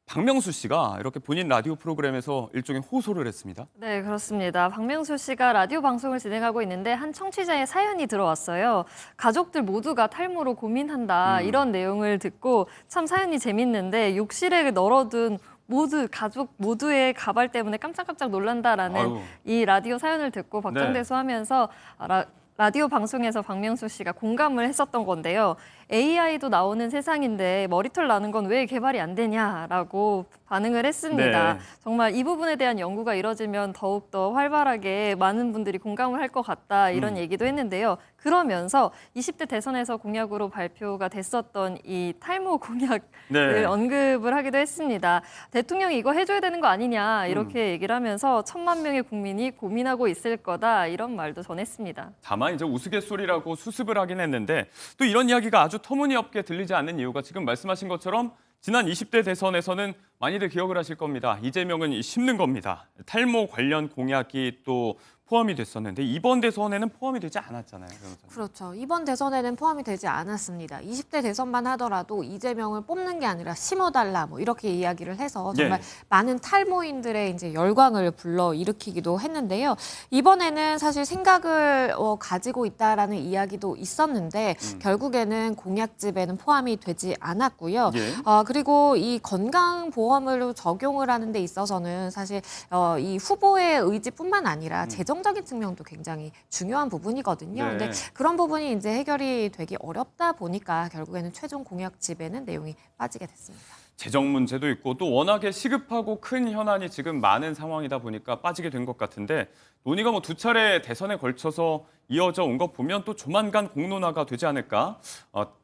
박명수 씨가 이렇게 본인 라디오 프로그램에서 일종의 호소를 했습니다. 네, 그렇습니다. 박명수 씨가 라디오 방송을 진행하고 있는데 한 청취자의 사연이 들어왔어요. 가족들 모두가 탈모로 고민한다 이런 내용을 듣고 참 사연이 재밌는데 욕실에 널어둔 가족 모두의 가발 때문에 깜짝깜짝 놀란다라는 이 라디오 사연을 듣고 박장대소 하면서 라디오 방송에서 박명수 씨가 공감을 했었던 건데요. AI도 나오는 세상인데 머리털 나는 건 왜 개발이 안 되냐라고 반응을 했습니다. 네. 정말 이 부분에 대한 연구가 이뤄지면 더욱더 활발하게 많은 분들이 공감을 할 것 같다 이런 얘기도 했는데요. 그러면서 20대 대선에서 공약으로 발표가 됐었던 이 탈모 공약을 네. 언급을 하기도 했습니다. 대통령이 이거 해줘야 되는 거 아니냐 이렇게 얘기를 하면서 1,000만 명의 국민이 고민하고 있을 거다 이런 말도 전했습니다. 다만 이제 우스갯소리라고 수습을 하긴 했는데 또 이런 이야기가 아주 터무니없게 들리지 않는 이유가 지금 말씀하신 것처럼 지난 20대 대선에서는 많이들 기억을 하실 겁니다. 이재명은 씹는 겁니다. 탈모 관련 공약이 또 포함이 됐었는데 이번 대선에는 포함이 되지 않았잖아요. 그렇죠. 이번 대선에는 포함이 되지 않았습니다. 20대 대선만 하더라도 이재명을 뽑는 게 아니라 심어달라 뭐 이렇게 이야기를 해서 정말 많은 탈모인들의 이제 열광을 불러 일으키기도 했는데요. 이번에는 사실 생각을 가지고 있다라는 이야기도 있었는데 결국에는 공약집에는 포함이 되지 않았고요. 그리고 이 건강보험을 적용을 하는 데 있어서는 사실 이 후보의 의지뿐만 아니라 재정적인 측면도 굉장히 중요한 부분이거든요. 네. 근데 그런 부분이 이제 해결이 되기 어렵다 보니까 결국에는 최종 공약집에는 내용이 빠지게 됐습니다. 재정 문제도 있고 또 워낙에 시급하고 큰 현안이 지금 많은 상황이다 보니까 빠지게 된 것 같은데 논의가 뭐 2차례 대선에 걸쳐서 이어져 온 것 보면 또 조만간 공론화가 되지 않을까,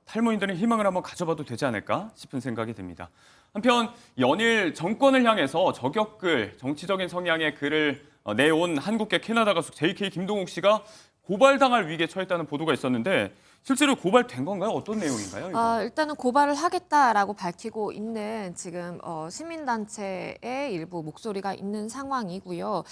탈모인들은 희망을 한번 가져봐도 되지 않을까 싶은 생각이 듭니다. 한편 연일 정권을 향해서 저격글, 정치적인 성향의 글을 내온 한국계 캐나다 가수 JK 김동욱 씨가 고발당할 위기에 처했다는 보도가 있었는데 실제로 고발된 건가요? 어떤 내용인가요? 이거? 일단은 고발을 하겠다라고 밝히고 있는 지금 시민단체의 일부 목소리가 있는 상황이고요.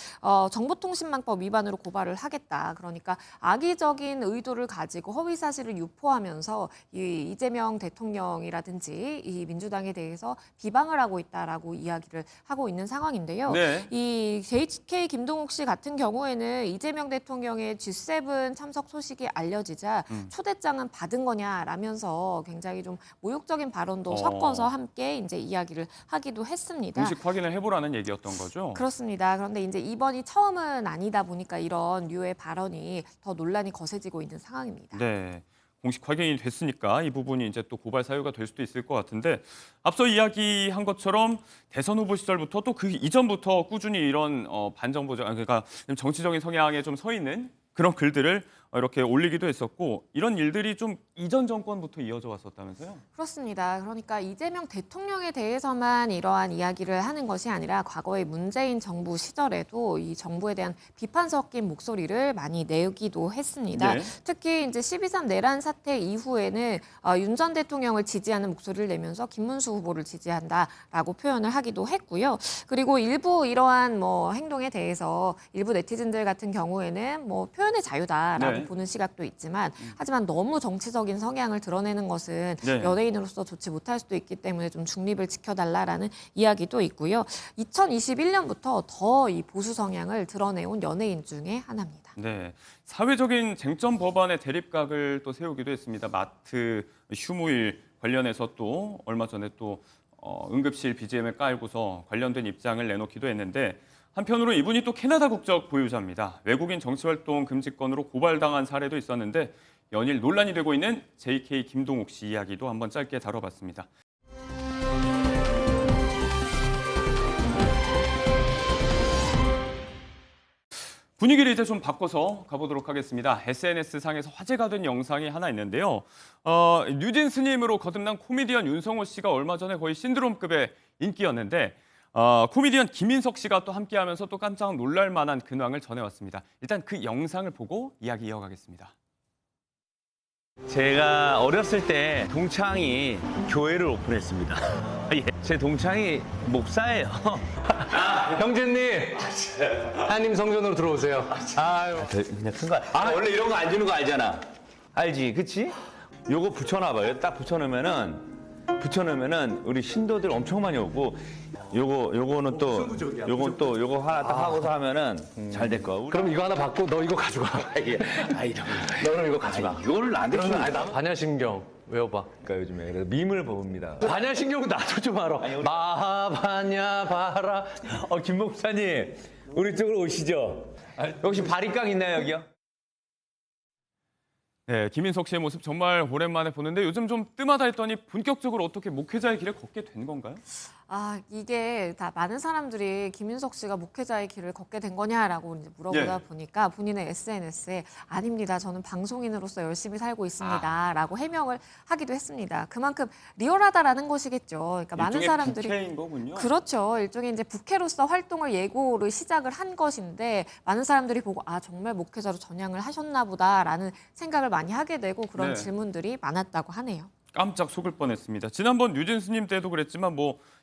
정보통신망법 위반으로 고발을 하겠다. 그러니까 악의적인 의도를 가지고 허위 사실을 유포하면서 이 이재명 대통령이라든지 이 민주당에 대해서 비방을 하고 있다라고 이야기를 하고 있는 상황인데요. 네. 이 JK 김동욱 씨 같은 경우에는 이재명 대통령의 G7 참석 소식이 알려지자 초대장은 받은 거냐라면서 굉장히 좀 모욕적인 발언도 섞어서 함께 이제 이야기를 하기도 했습니다. 공식 확인을 해보라는 얘기였던 거죠? 그렇습니다. 그런데 이제 이번이 처음은 아니다 보니까 이런 류의 발언이 더 논란이 거세지고 있는 상황입니다. 네. 공식 확인이 됐으니까 이 부분이 이제 또 고발 사유가 될 수도 있을 것 같은데 앞서 이야기한 것처럼 대선 후보 시절부터 또 그 이전부터 꾸준히 이런 반정부적, 그러니까 정치적인 성향에 좀 서 있는 그런 글들을 이렇게 올리기도 했었고 이런 일들이 좀 이전 정권부터 이어져 왔었다면서요? 그렇습니다. 그러니까 이재명 대통령에 대해서만 이러한 이야기를 하는 것이 아니라 과거의 문재인 정부 시절에도 이 정부에 대한 비판 섞인 목소리를 많이 내기도 했습니다. 네. 특히 이제 12.3 내란 사태 이후에는 윤 전 대통령을 지지하는 목소리를 내면서 김문수 후보를 지지한다라고 표현을 하기도 했고요. 그리고 일부 이러한 뭐 행동에 대해서 일부 네티즌들 같은 경우에는 뭐 표현의 자유다라고 보는 시각도 있지만 하지만 너무 정치적인 성향을 드러내는 것은 연예인으로서 좋지 못할 수도 있기 때문에 좀 중립을 지켜달라라는 이야기도 있고요. 2021년부터 더 이 보수 성향을 드러내온 연예인 중에 하나입니다. 네, 사회적인 쟁점 법안의 대립각을 또 세우기도 했습니다. 마트 휴무일 관련해서 또 얼마 전에 또 응급실 BGM을 깔고서 관련된 입장을 내놓기도 했는데 한편으로 이분이 또 캐나다 국적 보유자입니다. 외국인 정치활동 금지권으로 고발당한 사례도 있었는데 연일 논란이 되고 있는 JK 김동욱 씨 이야기도 한번 짧게 다뤄봤습니다. 분위기를 이제 좀 바꿔서 가보도록 하겠습니다. SNS상에서 화제가 된 영상이 하나 있는데요. 뉴진스님으로 거듭난 코미디언 윤성호 씨가 얼마 전에 거의 신드롬급의 인기였는데 코미디언 김인석 씨가 또 함께하면서 또 깜짝 놀랄 만한 근황을 전해왔습니다. 일단 그 영상을 보고 이야기 이어가겠습니다. 제가 어렸을 때 동창이 교회를 오픈했습니다. 예, 제 동창이 목사예요. 형제님, 하나님 성전으로 들어오세요. 아유, 그냥 큰 거. 원래 이런 거 안 주는 거 알잖아. 알지, 그치? 요거 붙여놔봐요. 딱 붙여놓으면은 우리 신도들 엄청 많이 오고. 요거는 또 요거 하나 딱 하고서 하면은 잘 될 거. 그럼 이거 하나 받고 너 이거 가져가. 너는 이거 가져가. 이거를 나한테 주면 반야신경 외워봐. 그러니까 요즘에 밈을 봅니다. 반야신경은 나도 좀 알아. 마하반야 바라. 김 목사님 우리 쪽으로 오시죠. 혹시 바리깡 있나요 여기요? 네, 김인석 씨의 모습 정말 오랜만에 보는데 요즘 좀 뜸하다 했더니 본격적으로 어떻게 목회자의 길을 걷게 된 건가요? 이게 다 많은 사람들이 김인석 씨가 목회자의 길을 걷게 된 거냐라고 이제 물어보다 보니까 본인의 SNS에 아닙니다. 저는 방송인으로서 열심히 살고 있습니다라고 해명을 하기도 했습니다. 그만큼 리얼하다라는 것이겠죠. 그러니까 많은 사람들이 부캐인 거군요. 그렇죠. 일종의 이제 부캐로서 활동을 예고를 시작을 한 것인데 많은 사람들이 보고 정말 목회자로 전향을 하셨나 보다라는 생각을 많이 하게 되고 그런 질문들이 많았다고 하네요. 깜짝 속을 뻔했습니다. 지난번 뉴진스님 때도 그랬지만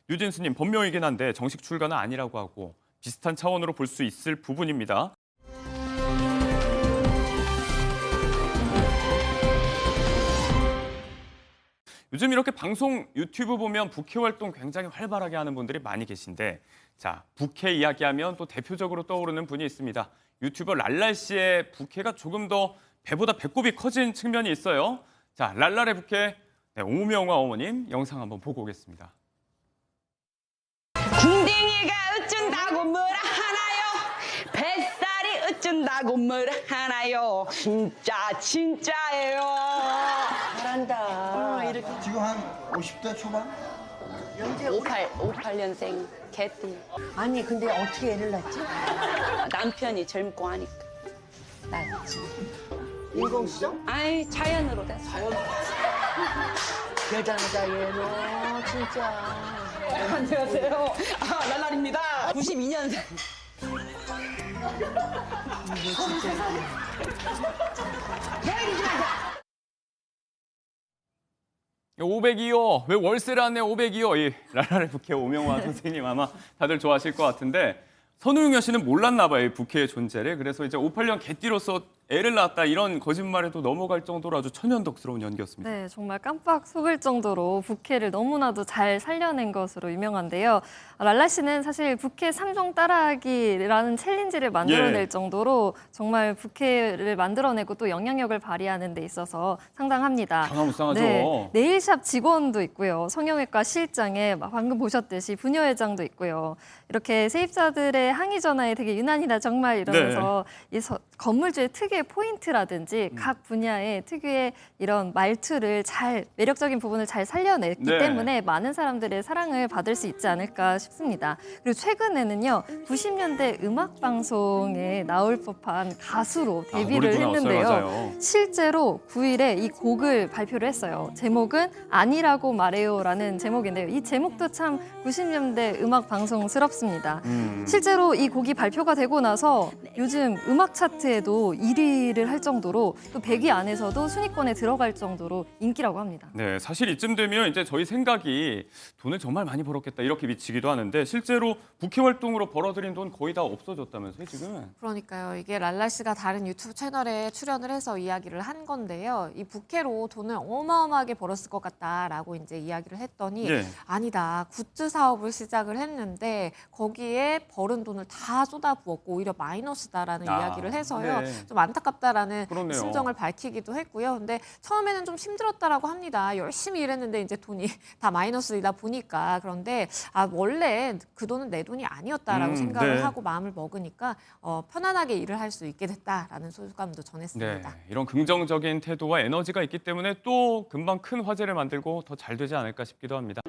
뉴진스님 본명이긴 한데 정식 출가는 아니라고 하고 비슷한 차원으로 볼 수 있을 부분입니다. 요즘 이렇게 방송 유튜브 보면 부캐 활동 굉장히 활발하게 하는 분들이 많이 계신데 자, 부캐 이야기하면 또 대표적으로 떠오르는 분이 있습니다. 유튜버 랄랄 씨의 부캐가 조금 더 배보다 배꼽이 커진 측면이 있어요. 자, 랄랄의 부캐 오명화 어머님 영상 한번 보고 오겠습니다. 궁뎅이가 어쩐다고 뭐라 하나요? 뱃살이 어쩐다고 뭐라 하나요? 진짜예요. 잘한다. 이렇게 지금 한 50대 초반? 58년생 개띠. 아니 근데 어떻게 애를 낳지? 남편이 젊고 하니까 낳지. 인공수정? 아이 자연으로 됐어. 대단하다 얘는 진짜. 안녕하세요. 랄랄입니다. 92년생. 야, 502호 왜 월세를 안 내 502호 이 랄랄의 부캐 오명화 선생님 아마 다들 좋아하실 것 같은데 선우용여 씨는 몰랐나 봐요, 이 부캐의 존재를. 그래서 이제 58년 개띠로서 애를 낳았다 이런 거짓말에도 넘어갈 정도로 아주 천연덕스러운 연기였습니다. 네, 정말 깜빡 속을 정도로 부캐를 너무나도 잘 살려낸 것으로 유명한데요. 랄라 씨는 사실 부캐 3종 따라하기라는 챌린지를 만들어낼 정도로 정말 부캐를 만들어내고 또 영향력을 발휘하는 데 있어서 상당합니다. 강화무쌍하죠. 네, 네일샵 직원도 있고요. 성형외과 실장에 방금 보셨듯이 부녀회장도 있고요. 이렇게 세입자들의 항의 전화에 되게 유난이다 정말 이러면서 이 건물주의 특유의 포인트라든지 각 분야의 특유의 이런 말투를 매력적인 부분을 잘 살려냈기 때문에 많은 사람들의 사랑을 받을 수 있지 않을까 싶습니다. 그리고 최근에는요, 90년대 음악 방송에 나올 법한 가수로 데뷔를 했는데요. 나왔어요. 실제로 9일에 이 곡을 발표를 했어요. 제목은 아니라고 말해요라는 제목인데요. 이 제목도 참 90년대 음악 방송스럽습니다. 실제로 이 곡이 발표가 되고 나서 요즘 음악 차트에도 1위를 할 정도로 또 100위 안에서도 순위권에 들어갈 정도로 인기라고 합니다. 네, 사실 이쯤 되면 이제 저희 생각이 돈을 정말 많이 벌었겠다 이렇게 미치기도 하는데 실제로 부캐 활동으로 벌어들인 돈 거의 다 없어졌다면서요, 지금? 그러니까요. 이게 랄라 씨가 다른 유튜브 채널에 출연을 해서 이야기를 한 건데요. 이 부캐로 돈을 어마어마하게 벌었을 것 같다라고 이제 이야기를 했더니 아니다. 굿즈 사업을 시작을 했는데 거기에 벌은 돈을 다 쏟아부었고 오히려 마이너스다라는 이야기를 해서요. 좀 안타깝다라는 심정을 밝히기도 했고요. 근데 처음에는 좀 힘들었다라고 합니다. 열심히 일했는데 이제 돈이 다 마이너스이다 보니까. 그런데 원래 그 돈은 내 돈이 아니었다라고 생각을 하고 마음을 먹으니까 편안하게 일을 할 수 있게 됐다라는 소감도 전했습니다. 네, 이런 긍정적인 태도와 에너지가 있기 때문에 또 금방 큰 화제를 만들고 더 잘 되지 않을까 싶기도 합니다.